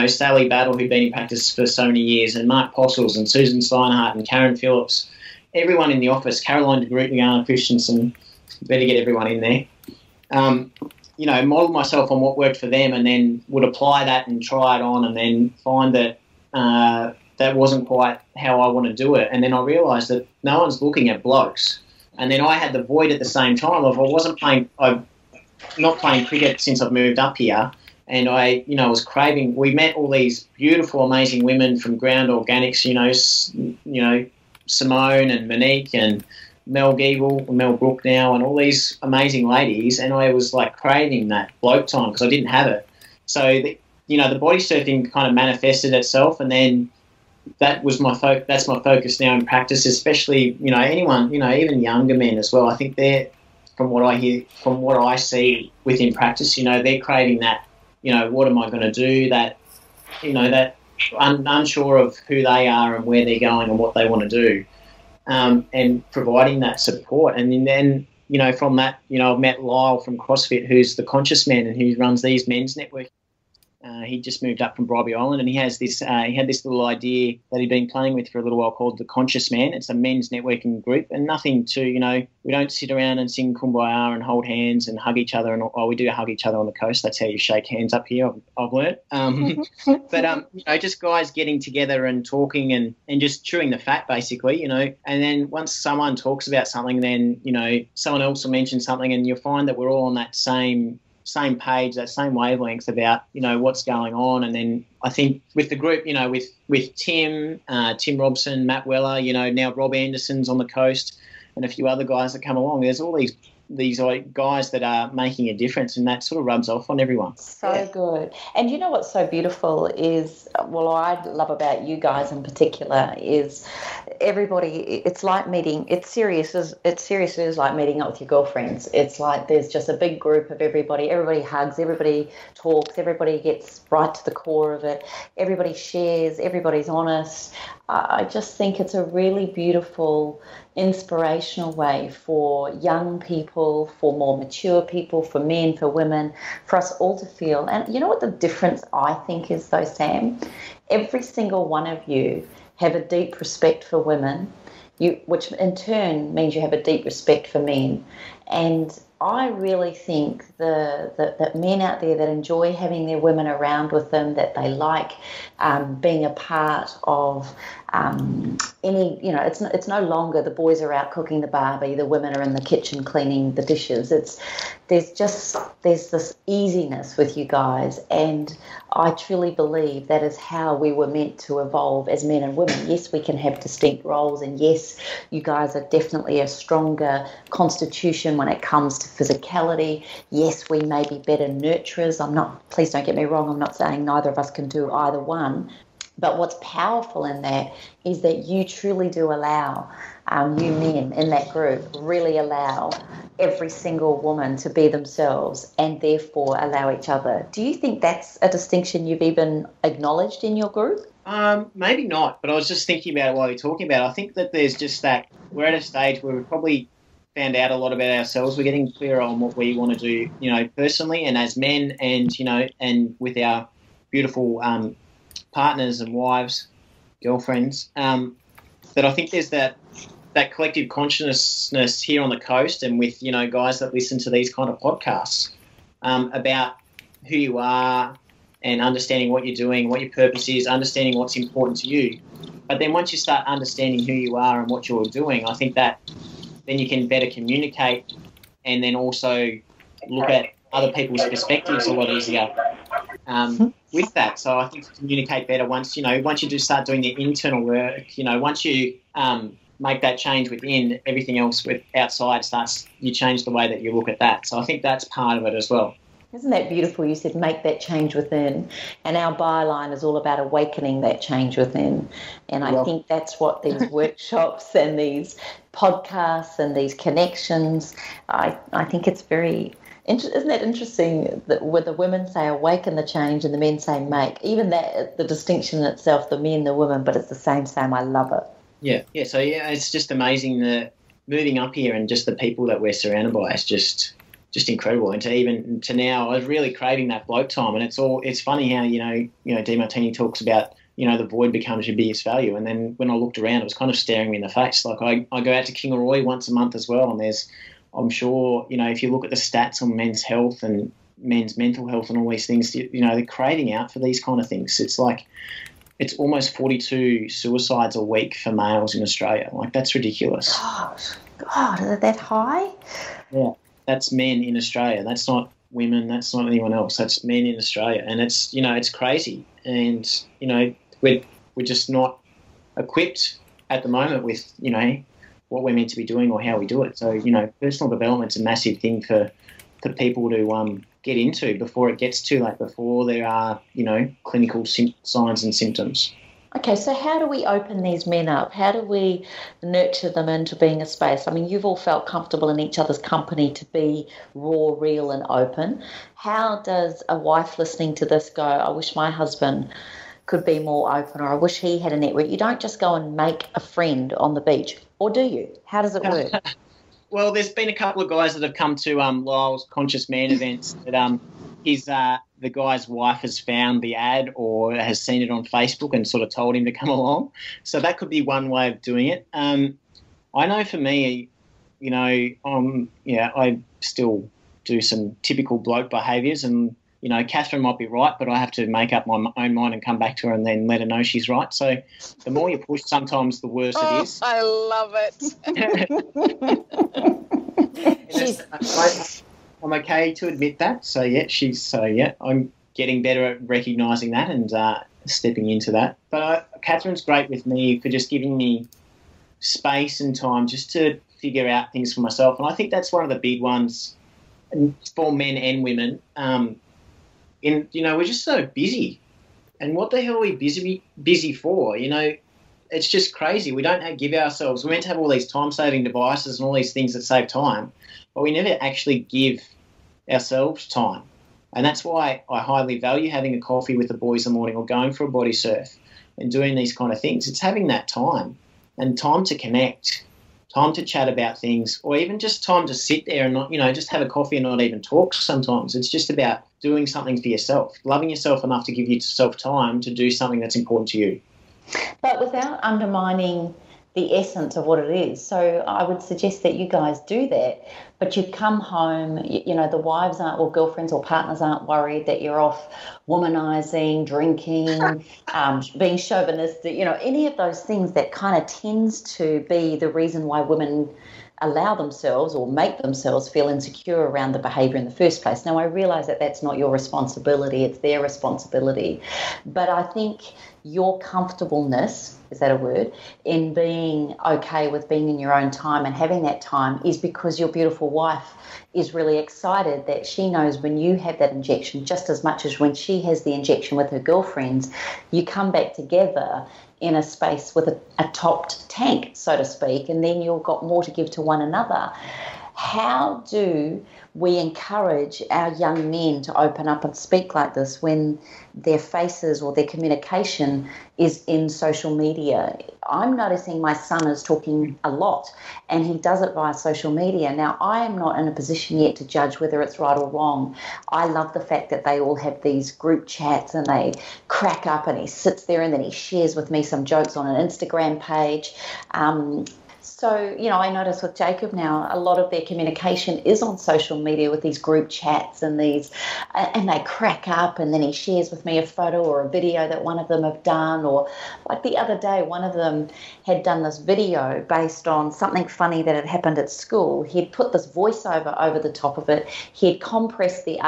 Sally Battle, who'd been in practice for so many years, and Mark Postles and Susan Steinhardt and Karen Phillips, everyone in the office, Caroline DeGroot, Anna Christensen, better get everyone in there. Modelled myself on what worked for them, and then would apply that and try it on, and then find that that wasn't quite how I want to do it. And then I realised that no one's looking at blokes. And then I had the void at the same time of I've not playing cricket since I've moved up here, and I was craving. We met all these beautiful, amazing women from Ground Organics, Simone and Monique and Mel Brook now, and all these amazing ladies, and I was like craving that bloke time because I didn't have it. So the body surfing kind of manifested itself, and then that was that's my focus now in practice, especially, anyone, even younger men as well. I think they're, from what I see within practice, they're craving that, what am I going to do, that, that unsure of who they are and where they're going and what they want to do, and providing that support. And then, from that, I've met Lyle from CrossFit, who's the conscious man and who runs these men's network. He just moved up from Bribey Island, and he had this little idea that he'd been playing with for a little while called the Conscious Man. It's a men's networking group, and nothing to, we don't sit around and sing Kumbaya and hold hands and hug each other. And we do hug each other on the coast. That's how you shake hands up here, I've learned. But just guys getting together and talking and just chewing the fat, basically, And then once someone talks about something, then someone else will mention something, and you'll find that we're all on that same page, that same wavelength about what's going on. And then I think with the group, with Tim Robson, Matt Weller, now Rob Anderson's on the coast, and a few other guys that come along. There's all these guys that are making a difference, and that sort of rubs off on everyone. So good. And you know what's so beautiful is, I love about you guys in particular, is everybody, it's like meeting, it's seriously is like meeting up with your girlfriends. It's like there's just a big group of everybody hugs, everybody talks, everybody gets right to the core of it, everybody shares, everybody's honest. I just think it's a really beautiful, inspirational way for young people, for more mature people, for men, for women, for us all to feel. And you know what the difference I think is though, Sam? Every single one of you have a deep respect for women, which in turn means you have a deep respect for men. And I really think that men out there that enjoy having their women around with them, that they like being a part of it's no longer the boys are out cooking the barbie, the women are in the kitchen cleaning the dishes. There's this easiness with you guys, and I truly believe that is how we were meant to evolve as men and women. Yes, we can have distinct roles, and yes, you guys are definitely a stronger constitution when it comes to physicality. Yes, we may be better nurturers. Please don't get me wrong, I'm not saying neither of us can do either one. But what's powerful in that is that you truly do allow, you men in that group really allow every single woman to be themselves and therefore allow each other. Do you think that's a distinction you've even acknowledged in your group? Maybe not, but I was just thinking about it while you're talking about it. I think that there's just that we're at a stage where we've probably found out a lot about ourselves. We're getting clearer on what we want to do, personally and as men, and, and with our beautiful partners and wives, girlfriends, that I think there's that collective consciousness here on the coast, and with guys that listen to these kind of podcasts, about who you are and understanding what you're doing, what your purpose is, understanding what's important to you. But then once you start understanding who you are and what you're doing, I think that then you can better communicate, and then also look at other people's perspectives a lot easier. With that, so I think to communicate better once you do start doing the internal work, once you make that change within, everything else with outside you change the way that you look at that. So I think that's part of it as well. Isn't that beautiful? You said make that change within, and our byline is all about awakening that change within. And I think that's what these workshops and these podcasts and these connections, I think it's very... Isn't that interesting that where the women say awaken the change and the men say make? Even that, the distinction in itself, the men, the women, but it's the same. I love it. Yeah. So it's just amazing that moving up here and just the people that we're surrounded by is just incredible. And to now, I was really craving that bloke time. And it's funny how DeMartini talks about the void becomes your biggest value. And then when I looked around, it was kind of staring me in the face. Like I go out to Kingaroy once a month as well, and I'm sure, if you look at the stats on men's health and men's mental health and all these things, they're craving out for these kind of things. It's like, it's almost 42 suicides a week for males in Australia. Like, that's ridiculous. God, is it that high? Yeah, that's men in Australia. That's not women. That's not anyone else. That's men in Australia. And it's, it's crazy. And, we're just not equipped at the moment with, what we're meant to be doing or how we do it. So, personal development's a massive thing for people to get into before it gets too late, before there are, clinical signs and symptoms. Okay, so how do we open these men up? How do we nurture them into being a space? I mean, you've all felt comfortable in each other's company to be raw, real and open. How does a wife listening to this go, I wish my husband could be more open, or I wish he had a network? You don't just go and make a friend on the beach, or do you? How does it work? Well, there's been a couple of guys that have come to Lyle's Conscious Man events that the guy's wife has found the ad or has seen it on Facebook and sort of told him to come along. So that could be one way of doing it. I know for me, I still do some typical bloke behaviours, and Catherine might be right, but I have to make up my own mind and come back to her and then let her know she's right. So the more you push, sometimes the worse it is. I love it. I'm okay to admit that. So I'm getting better at recognising that and stepping into that. But Catherine's great with me for just giving me space and time just to figure out things for myself. And I think that's one of the big ones for men and women. We're just so busy. And what the hell are we busy for? It's just crazy. We don't give ourselves. We're meant to have all these time-saving devices and all these things that save time, but we never actually give ourselves time. And that's why I highly value having a coffee with the boys in the morning or going for a body surf and doing these kind of things. It's having that time and time to connect, time to chat about things, or even just time to sit there and not, just have a coffee and not even talk sometimes. It's just about doing something for yourself, loving yourself enough to give yourself time to do something that's important to you. But without undermining the essence of what it is. So I would suggest that you guys do that, but you come home, the wives aren't, or girlfriends or partners aren't worried that you're off womanizing, drinking, being chauvinistic, any of those things that kind of tends to be the reason why women allow themselves or make themselves feel insecure around the behaviour in the first place. Now, I realise that that's not your responsibility, it's their responsibility. But I think your comfortableness, is that a word, in being okay with being in your own time and having that time is because your beautiful wife is really excited that she knows when you have that injection, just as much as when she has the injection with her girlfriends, you come back together in a space with a topped tank, so to speak, and then you've got more to give to one another. How do we encourage our young men to open up and speak like this when their faces or their communication is in social media? I'm noticing my son is talking a lot and he does it via social media. Now, I am not in a position yet to judge whether it's right or wrong. I love the fact that they all have these group chats and they crack up and he sits there and then he shares with me some jokes on an Instagram page. So, I notice with Jacob now, a lot of their communication is on social media with these group chats and they crack up and then he shares with me a photo or a video that one of them have done, or like the other day, one of them had done this video based on something funny that had happened at school. He'd put this voiceover over the top of it. He'd compressed the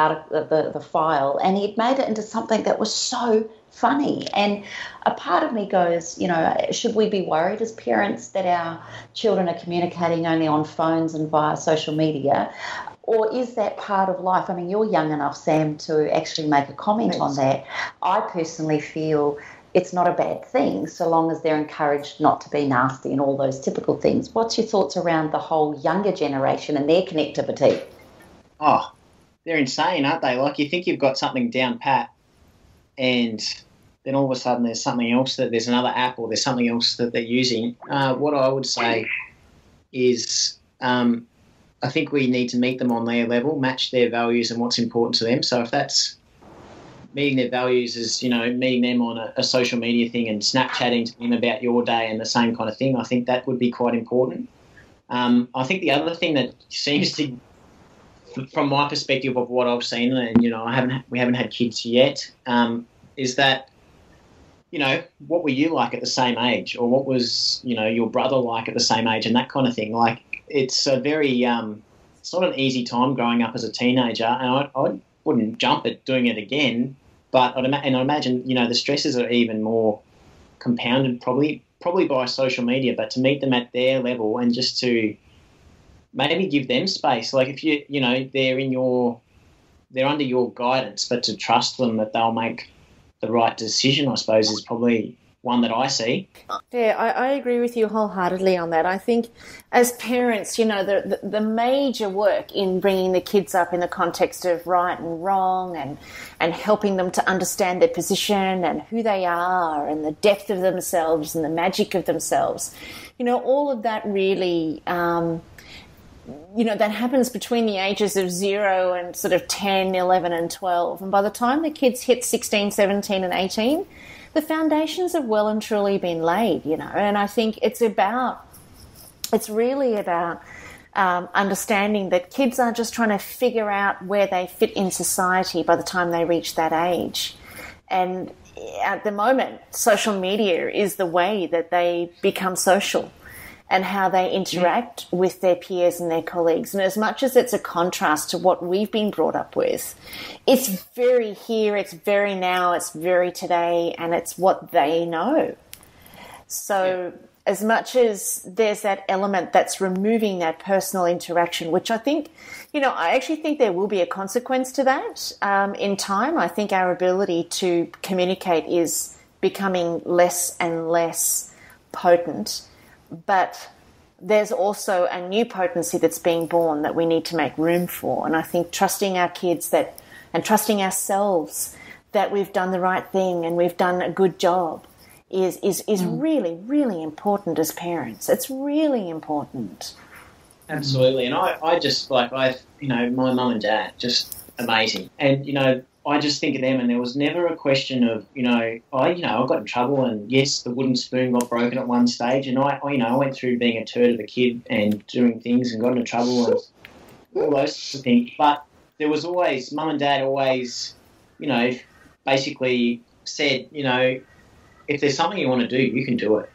file and he'd made it into something that was so funny. And a part of me goes, should we be worried as parents that our children are communicating only on phones and via social media? Or is that part of life? I mean, you're young enough, Sam, to actually make a comment on that. I personally feel it's not a bad thing so long as they're encouraged not to be nasty and all those typical things. What's your thoughts around the whole younger generation and their connectivity? Oh, they're insane, aren't they? Like, you think you've got something down pat, and then all of a sudden there's something else, that there's another app or there's something else that they're using. What I would say is I think we need to meet them on their level, match their values and what's important to them. So if that's meeting their values is, meeting them on a social media thing and Snapchatting to them about your day and the same kind of thing, I think that would be quite important. I think the other thing that seems to, from my perspective of what I've seen, and we haven't had kids yet, is that what were you like at the same age, or what was your brother like at the same age, and that kind of thing. Like, it's a very it's not an easy time growing up as a teenager, and I wouldn't jump at doing it again. But I imagine the stresses are even more compounded probably by social media. But to meet them at their level and just to maybe give them space. Like, if they're under your guidance, but to trust them that they'll make the right decision, I suppose, is probably one that I see. Yeah, I agree with you wholeheartedly on that. I think as parents, the major work in bringing the kids up in the context of right and wrong and helping them to understand their position and who they are and the depth of themselves and the magic of themselves, all of that really that happens between the ages of 0 and sort of 10, 11 and 12. And by the time the kids hit 16, 17 and 18, the foundations have well and truly been laid, And I think it's really about understanding that kids are just trying to figure out where they fit in society by the time they reach that age. And at the moment, social media is the way that they become social and how they interact with their peers and their colleagues. And as much as it's a contrast to what we've been brought up with, it's very here, it's very now, it's very today, and it's what they know. So as much as there's that element that's removing that personal interaction, which I think, I actually think there will be a consequence to that in time. I think our ability to communicate is becoming less and less potent. But there's also a new potency that's being born that we need to make room for. And I think trusting our kids and trusting ourselves that we've done the right thing and we've done a good job is really, really important as parents. It's really important. Absolutely. And I just, my mum and dad, just amazing. And, I just think of them, and there was never a question of, I got in trouble, and yes, the wooden spoon got broken at one stage, and I went through being a turd of a kid and doing things and got into trouble and all those sorts of things. But there was always, mum and dad always, basically said, if there's something you want to do, you can do it.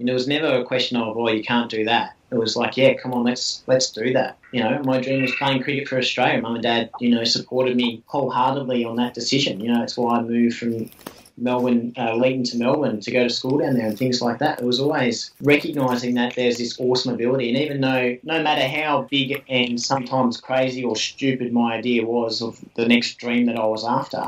And there was never a question of, you can't do that. It was like, yeah, come on, let's do that. My dream was playing cricket for Australia. Mum and Dad, supported me wholeheartedly on that decision. That's why I moved from Melbourne, Leeton to Melbourne to go to school down there and things like that. It was always recognising that there's this awesome ability. And even though, no matter how big and sometimes crazy or stupid my idea was of the next dream that I was after,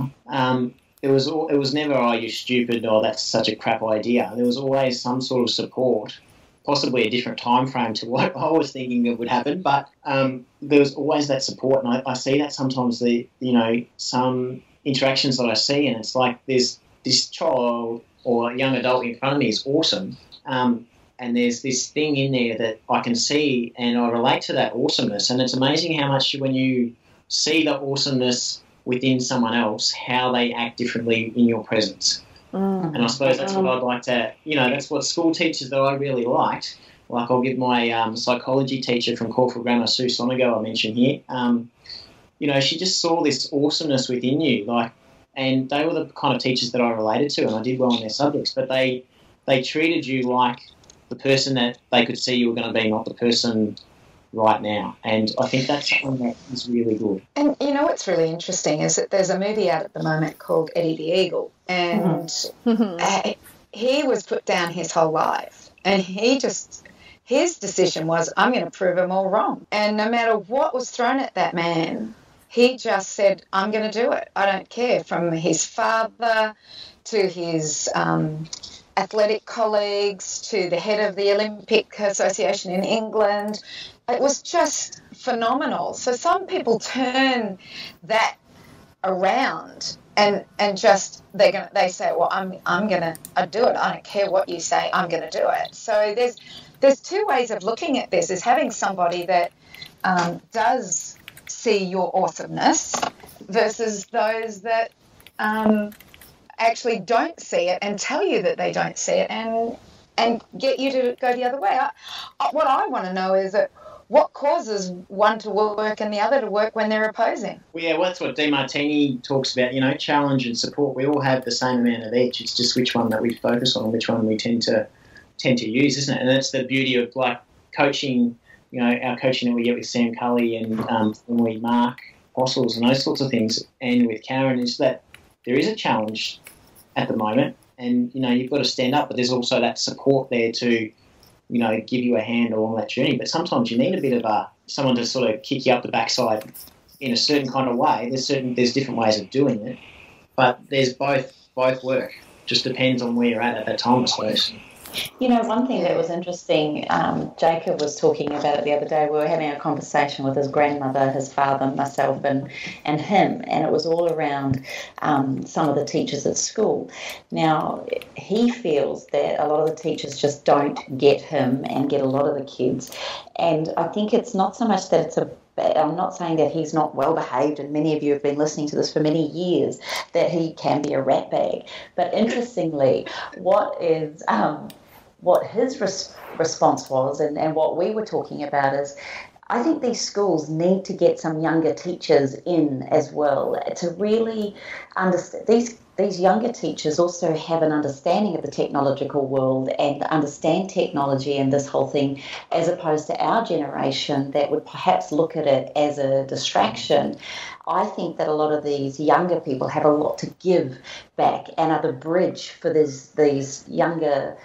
it was never, you're stupid, that's such a crap idea. There was always some sort of support, possibly a different time frame to what I was thinking that would happen, but there was always that support, and I see that sometimes some interactions that I see, and it's like there's this child or young adult in front of me is awesome, and there's this thing in there that I can see and I relate to that awesomeness, and it's amazing how much when you see the awesomeness within someone else, how they act differently in your presence. And I suppose that's what I'd like to, that's what school teachers that I really liked. Like I'll give my psychology teacher from Corfu Grammar, Sue Sonigo, I mentioned here. She just saw this awesomeness within you, and they were the kind of teachers that I related to, and I did well in their subjects, but they treated you like the person that they could see you were going to be, not the person right now. And I think that's something that is really good. And what's really interesting is that there's a movie out at the moment called Eddie the Eagle, and he was put down his whole life, and his decision was, I'm going to prove them all wrong. And no matter what was thrown at that man, he just said, I'm going to do it. I don't care. From his father to his athletic colleagues to the head of the Olympic Association in England, it was just phenomenal. So some people turn that around and just they say, well, I'm gonna do it. I don't care what you say. I'm gonna do it. So there's two ways of looking at this: is having somebody that does see your awesomeness versus those that actually don't see it and tell you that they don't see it and get you to go the other way. What I want to know is that what causes one to work and the other to work when they're opposing? Well, yeah, that's what DeMartini talks about, challenge and support. We all have the same amount of each. It's just which one that we focus on and which one we tend to use, isn't it? And that's the beauty of coaching, our coaching that we get with Sam Cully and when we Mark Fossils and those sorts of things, and with Karen, is that there is a challenge at the moment, and you've got to stand up, but there's also that support there to give you a hand along that journey. But sometimes you need a bit of someone to sort of kick you up the backside in a certain kind of way. There's different ways of doing it, but there's both work. Just depends on where you're at that time, I suppose. You know, one thing that was interesting, Jacob was talking about it the other day. We were having a conversation with his grandmother, his father, myself, and him, and it was all around some of the teachers at school. Now, he feels that a lot of the teachers just don't get him and get a lot of the kids. And I think it's not so much that I'm not saying that he's not well behaved, and many of you have been listening to this for many years, that he can be a rat bag. But interestingly, what his response was, and what we were talking about is, I think these schools need to get some younger teachers in as well to really understand. These younger teachers also have an understanding of the technological world and understand technology and this whole thing, as opposed to our generation that would perhaps look at it as a distraction. I think that a lot of these younger people have a lot to give back and are the bridge for these younger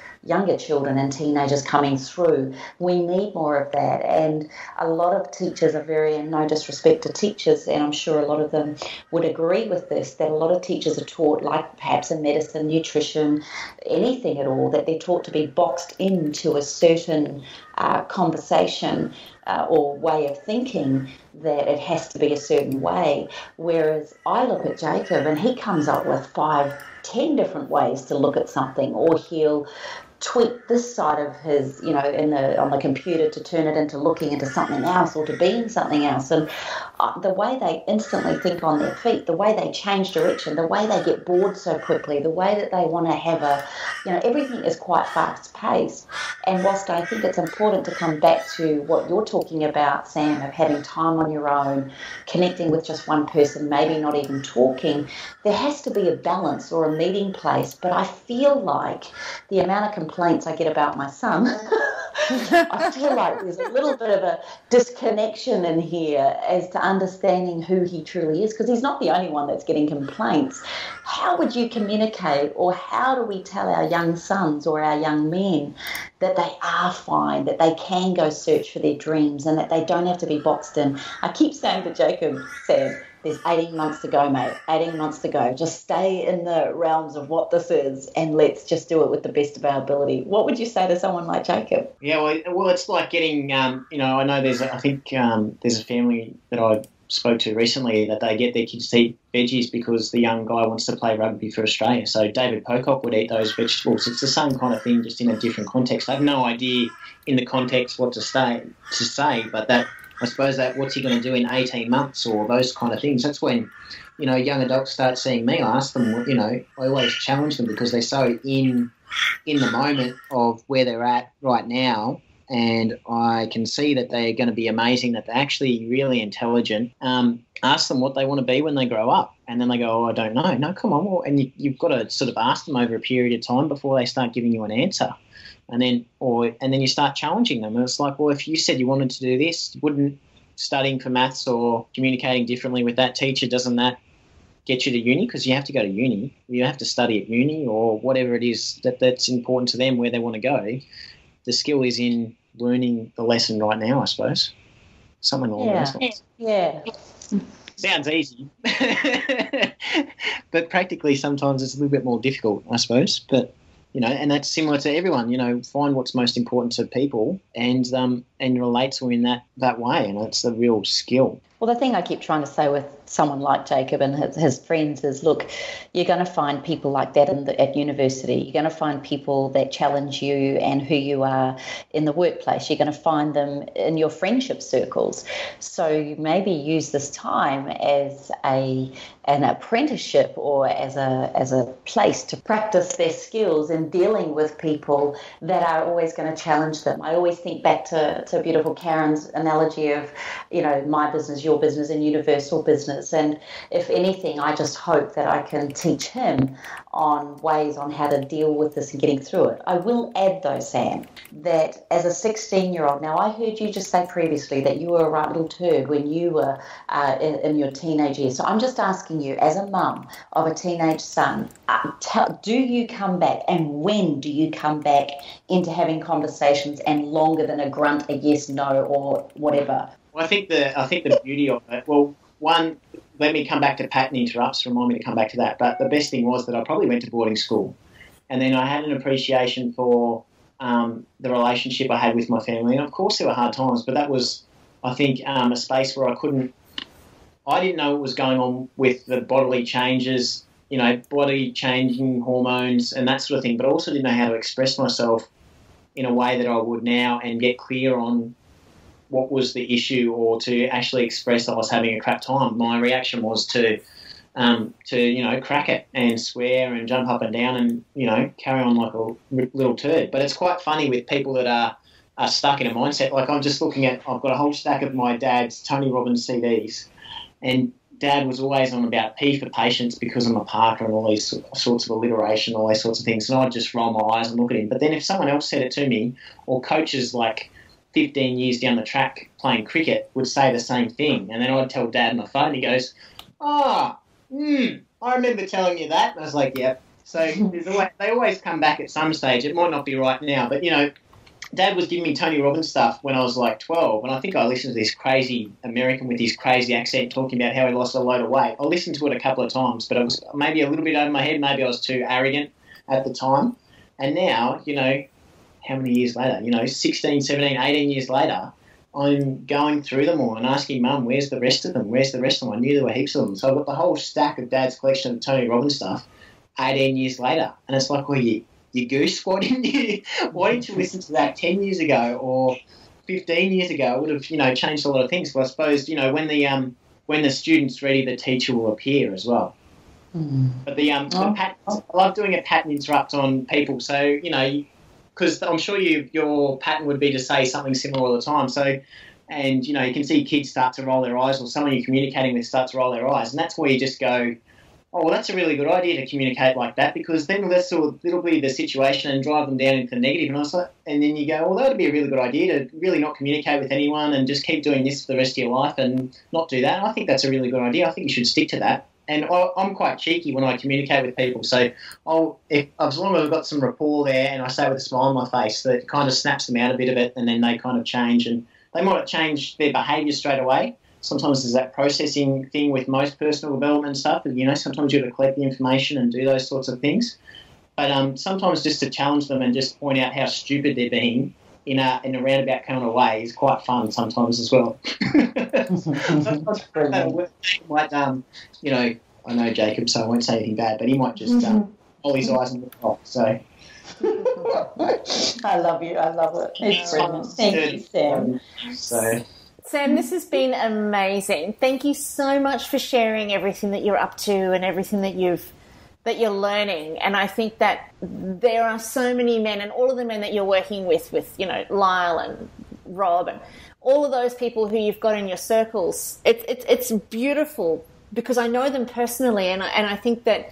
children and teenagers coming through. We need more of that, and a lot of teachers are very, and no disrespect to teachers, and I'm sure a lot of them would agree with this, that a lot of teachers are taught, like perhaps in medicine, nutrition, anything at all, that they're taught to be boxed into a certain conversation or way of thinking, that it has to be a certain way. Whereas I look at Jacob and he comes up with 5, 10 different ways to look at something, or he'll tweak this side of his, on the computer to turn it into looking into something else or to being something else. And the way they instantly think on their feet, the way they change direction, the way they get bored so quickly, the way that they want to have everything is quite fast paced. And whilst I think it's important to come back to what you're talking about, Sam, of having time on your own, connecting with just one person, maybe not even talking, there has to be a balance or a meeting place. But I feel like the amount of complaints I get about my son, I feel like there's a little bit of a disconnection in here as to understanding who he truly is, because he's not the only one that's getting complaints. How would you communicate, or how do we tell our young sons or our young men that they are fine, that they can go search for their dreams, and that they don't have to be boxed in? I keep saying to Jacob, Sam, there's 18 months to go, mate. 18 months to go. Just stay in the realms of what this is, and let's just do it with the best of our ability. What would you say to someone like Jacob? Yeah, well, it's like getting, I know there's a family that I spoke to recently that they get their kids to eat veggies because the young guy wants to play rugby for Australia. So David Pocock would eat those vegetables. It's the same kind of thing, just in a different context. I have no idea in the context what to say, but that, I suppose, that what's he going to do in 18 months or those kind of things. That's when, young adults start seeing me. I ask them, I always challenge them because they're so in the moment of where they're at right now, and I can see that they're going to be amazing, that they're actually really intelligent. Ask them what they want to be when they grow up, and then they go, "Oh, I don't know." No, come on. Well, and you've got to sort of ask them over a period of time before they start giving you an answer. And then you start challenging them. And it's like, well, if you said you wanted to do this, wouldn't studying for maths or communicating differently with that teacher, doesn't that get you to uni? Because you have to go to uni. You have to study at uni or whatever it is that's important to them, where they want to go. The skill is in learning the lesson right now, I suppose. Something along those lines. Yeah. Sounds easy. But practically sometimes it's a little bit more difficult, I suppose. But and that's similar to everyone. Find what's most important to people and relate to them in that way, and that's the real skill. Well, the thing I keep trying to say with someone like Jacob and his friends is, look, you're going to find people like that at university. You're going to find people that challenge you and who you are in the workplace. You're going to find them in your friendship circles. So maybe use this time as an apprenticeship or as a place to practice their skills in dealing with people that are always going to challenge them. I always think back to beautiful Karen's analogy of, my business, your business, and universal business. And if anything, I just hope that I can teach him on ways on how to deal with this and getting through it. I will add, though, Sam, that as a 16-year-old, now I heard you just say previously that you were a right little turd when you were in your teenage years. So I'm just asking you, as a mum of a teenage son, do you come back, and when do you come back into having conversations and longer than a grunt, a yes, no, or whatever? Well, I think the beauty of it, well, one, let me come back to pattern interrupts, remind me to come back to that. But the best thing was that I probably went to boarding school, and then I had an appreciation for the relationship I had with my family. And, of course, there were hard times, but that was, I think, a space where I didn't know what was going on with the bodily changes, body changing hormones and that sort of thing, but I also didn't know how to express myself in a way that I would now and get clear on what was the issue, or to actually express I was having a crap time. My reaction was to crack it and swear and jump up and down and, carry on like a little turd. But it's quite funny with people that are stuck in a mindset. Like, I'm just looking at, I've got a whole stack of my dad's Tony Robbins CDs, and Dad was always on about P for patience because I'm a Parker and all these sorts of alliteration, all these sorts of things. And I'd just roll my eyes and look at him. But then if someone else said it to me, or coaches like 15 years down the track playing cricket would say the same thing, and then I'd tell Dad on the phone, he goes, I remember telling you that. And I was like, yep. So they always come back at some stage. It might not be right now, but, Dad was giving me Tony Robbins stuff when I was like 12, and I think I listened to this crazy American with his crazy accent talking about how he lost a load of weight. I listened to it a couple of times, but it was maybe a little bit over my head. Maybe I was too arrogant at the time. And now, how many years later? 16, 17, 18 years later, I'm going through them all and asking Mum, where's the rest of them? Where's the rest of them? I knew there were heaps of them. So I've got the whole stack of Dad's collection of Tony Robbins stuff 18 years later. And it's like, well, you goose, why didn't you listen to that 10 years ago or 15 years ago? It would have, changed a lot of things. But I suppose, when the student's ready, the teacher will appear as well. But the pattern, I love doing a pattern interrupt on people. So, because I'm sure your pattern would be to say something similar all the time. So, and, you can see kids start to roll their eyes, or someone you're communicating with starts to roll their eyes. And that's where you just go, oh, well, that's a really good idea to communicate like that, because then it'll be the situation and drive them down into the negative. And then you go, well, that would be a really good idea to really not communicate with anyone and just keep doing this for the rest of your life and not do that. And I think that's a really good idea. I think you should stick to that. And I'm quite cheeky when I communicate with people. So as long as I've got some rapport there and I say it with a smile on my face, that kind of snaps them out a bit of it, and then they kind of change. And they might not change their behaviour straight away. Sometimes there's that processing thing with most personal development stuff. Sometimes you've got to collect the information and do those sorts of things. But sometimes just to challenge them and just point out how stupid they're being in a roundabout kind of way is quite fun sometimes as well. Sometimes might, I know Jacob, so I won't say anything bad, but he might just roll his eyes and look off. So. I love you. I love it. It's brilliant. Thank you, Sam. Sam, this has been amazing. Thank you so much for sharing everything that you're up to and everything that you're learning. And I think that there are so many men, and all of the men that you're working with Lyle and Rob and all of those people who you've got in your circles. It's beautiful because I know them personally, and I think that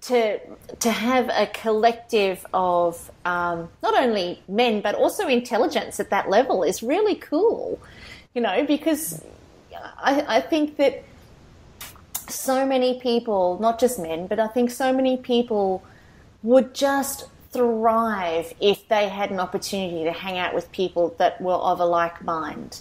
to have a collective of not only men but also intelligence at that level is really cool. Because I think that so many people, not just men, but I think so many people would just thrive if they had an opportunity to hang out with people that were of a like mind,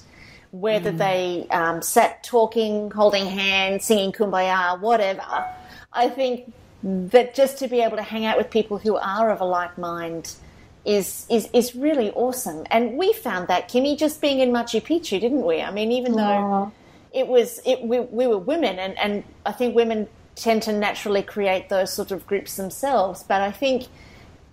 whether they sat talking, holding hands, singing Kumbaya, whatever. I think that just to be able to hang out with people who are of a like mind is really awesome. And we found that, Kimmy, just being in Machu Picchu, didn't we? I mean, even though we were women, and I think women tend to naturally create those sort of groups themselves, but I think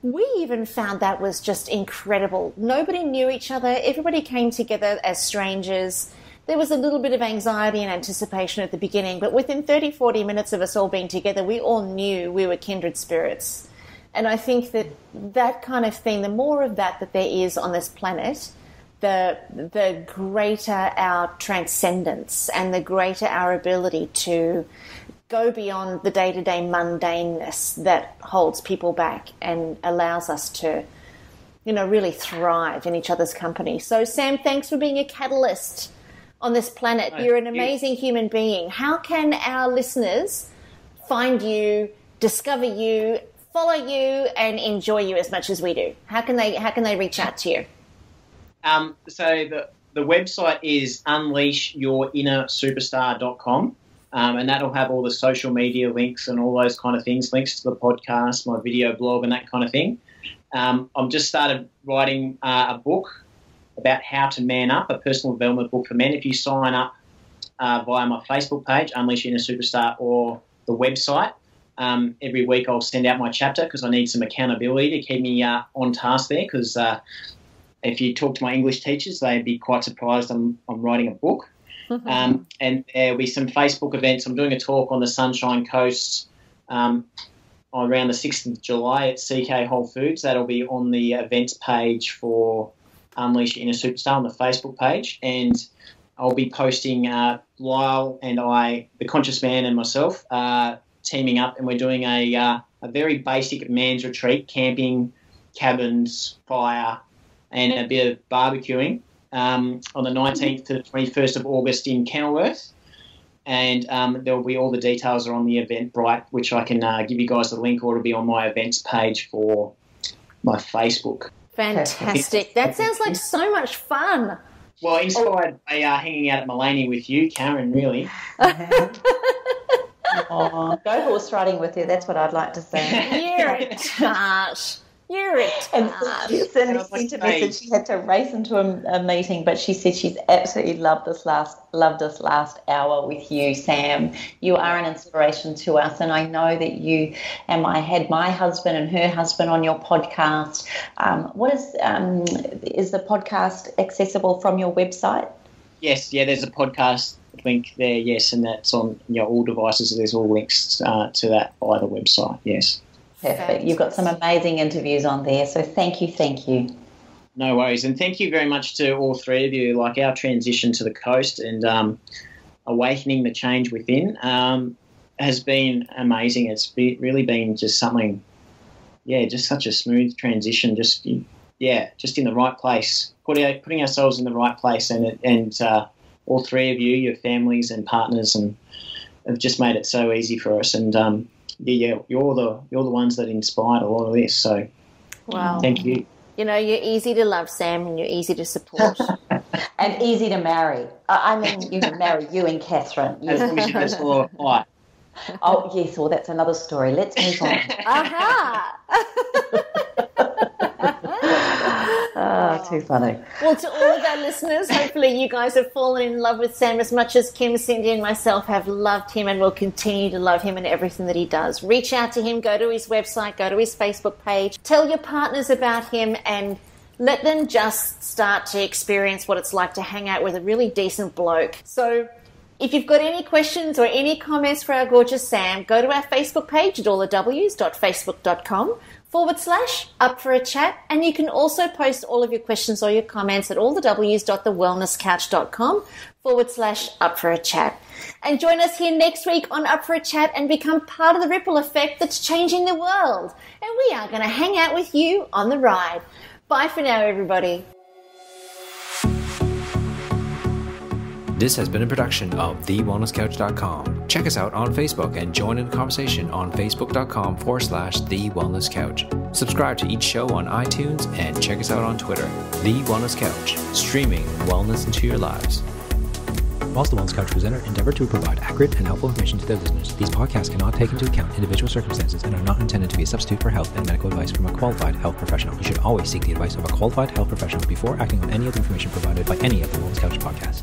we even found that was just incredible. Nobody knew each other. Everybody came together as strangers. There was a little bit of anxiety and anticipation at the beginning, but within 30, 40 minutes of us all being together, we all knew we were kindred spirits. And I think that kind of thing, the more of that there is on this planet, the greater our transcendence and the greater our ability to go beyond the day-to-day mundaneness that holds people back and allows us to, really thrive in each other's company. So, Sam, thanks for being a catalyst on this planet. You're an amazing human being. How can our listeners find you, discover you, follow you, and enjoy you as much as we do? How can they reach out to you? So the website is unleashyourinnersuperstar.com, and that'll have all the social media links and all those kind of things, links to the podcast, my video blog, and that kind of thing. I've just started writing a book about how to man up, a personal development book for men. If you sign up via my Facebook page, Unleash Your Inner Superstar, or the website, every week I'll send out my chapter because I need some accountability to keep me on task there, because if you talk to my English teachers, they'd be quite surprised I'm writing a book. And there'll be some Facebook events. I'm doing a talk on the Sunshine Coast around the 6th of July at CK Whole Foods. That'll be on the events page for Unleash Your Inner Superstar on the Facebook page. And I'll be posting Lyle and I, the Conscious Man, and myself teaming up, and we're doing a very basic man's retreat, camping, cabins, fire, and a bit of barbecuing on the 19th to the 21st of August in Kenilworth. And there'll be all the details are on the Eventbrite, which I can give you guys the link, or it'll be on my events page for my Facebook. Fantastic. That sounds like so much fun. Well, inspired by hanging out at Mullaney with you, Karen, really. Oh, go horse riding with you. That's what I'd like to say. You're a tart. You're a And tart. Cindy sent a message. She had to race into a meeting, but she said she's absolutely loved this last hour with you, Sam. You are an inspiration to us, and I know that you. And I had my husband and her husband on your podcast. What is the podcast accessible from your website? Yes, there's a podcast link there, yes, and that's on all devices. There's all links to that via the website, yes. Perfect. You've got some amazing interviews on there, so thank you. No worries, and thank you very much to all three of you. Like, our transition to the coast and awakening the change within has been amazing. It's really been just something, just such a smooth transition, just in the right place, putting ourselves in the right place, and all three of you, your families and partners, and have just made it so easy for us. And you're the ones that inspired a lot of this. So, wow, thank you. You know, you're easy to love, Sam, and you're easy to support. And easy to marry. I mean, you can marry you and Catherine. That's all right. Oh, yes, well, that's another story. Let's move on. Aha! Oh, too funny. Well, to all of our listeners, hopefully you guys have fallen in love with Sam as much as Kim, Cindy, and myself have loved him, and will continue to love him and everything that he does. Reach out to him, go to his website, go to his Facebook page, tell your partners about him, and let them just start to experience what it's like to hang out with a really decent bloke. So if you've got any questions or any comments for our gorgeous Sam, go to our Facebook page at allthews.facebook.com/up4a chat, and you can also post all of your questions or your comments at allthews.thewellnesscouch.com/up4a chat. And join us here next week on Up for a Chat and become part of the ripple effect that's changing the world. And we are going to hang out with you on the ride. Bye for now, everybody. This has been a production of TheWellnessCouch.com. Check us out on Facebook and join in the conversation on Facebook.com/TheWellnessCouch. Subscribe to each show on iTunes and check us out on Twitter. The Wellness Couch, streaming wellness into your lives. Whilst the Wellness Couch presenter endeavor to provide accurate and helpful information to their listeners, these podcasts cannot take into account individual circumstances and are not intended to be a substitute for health and medical advice from a qualified health professional. You should always seek the advice of a qualified health professional before acting on any of the information provided by any of the Wellness Couch podcasts.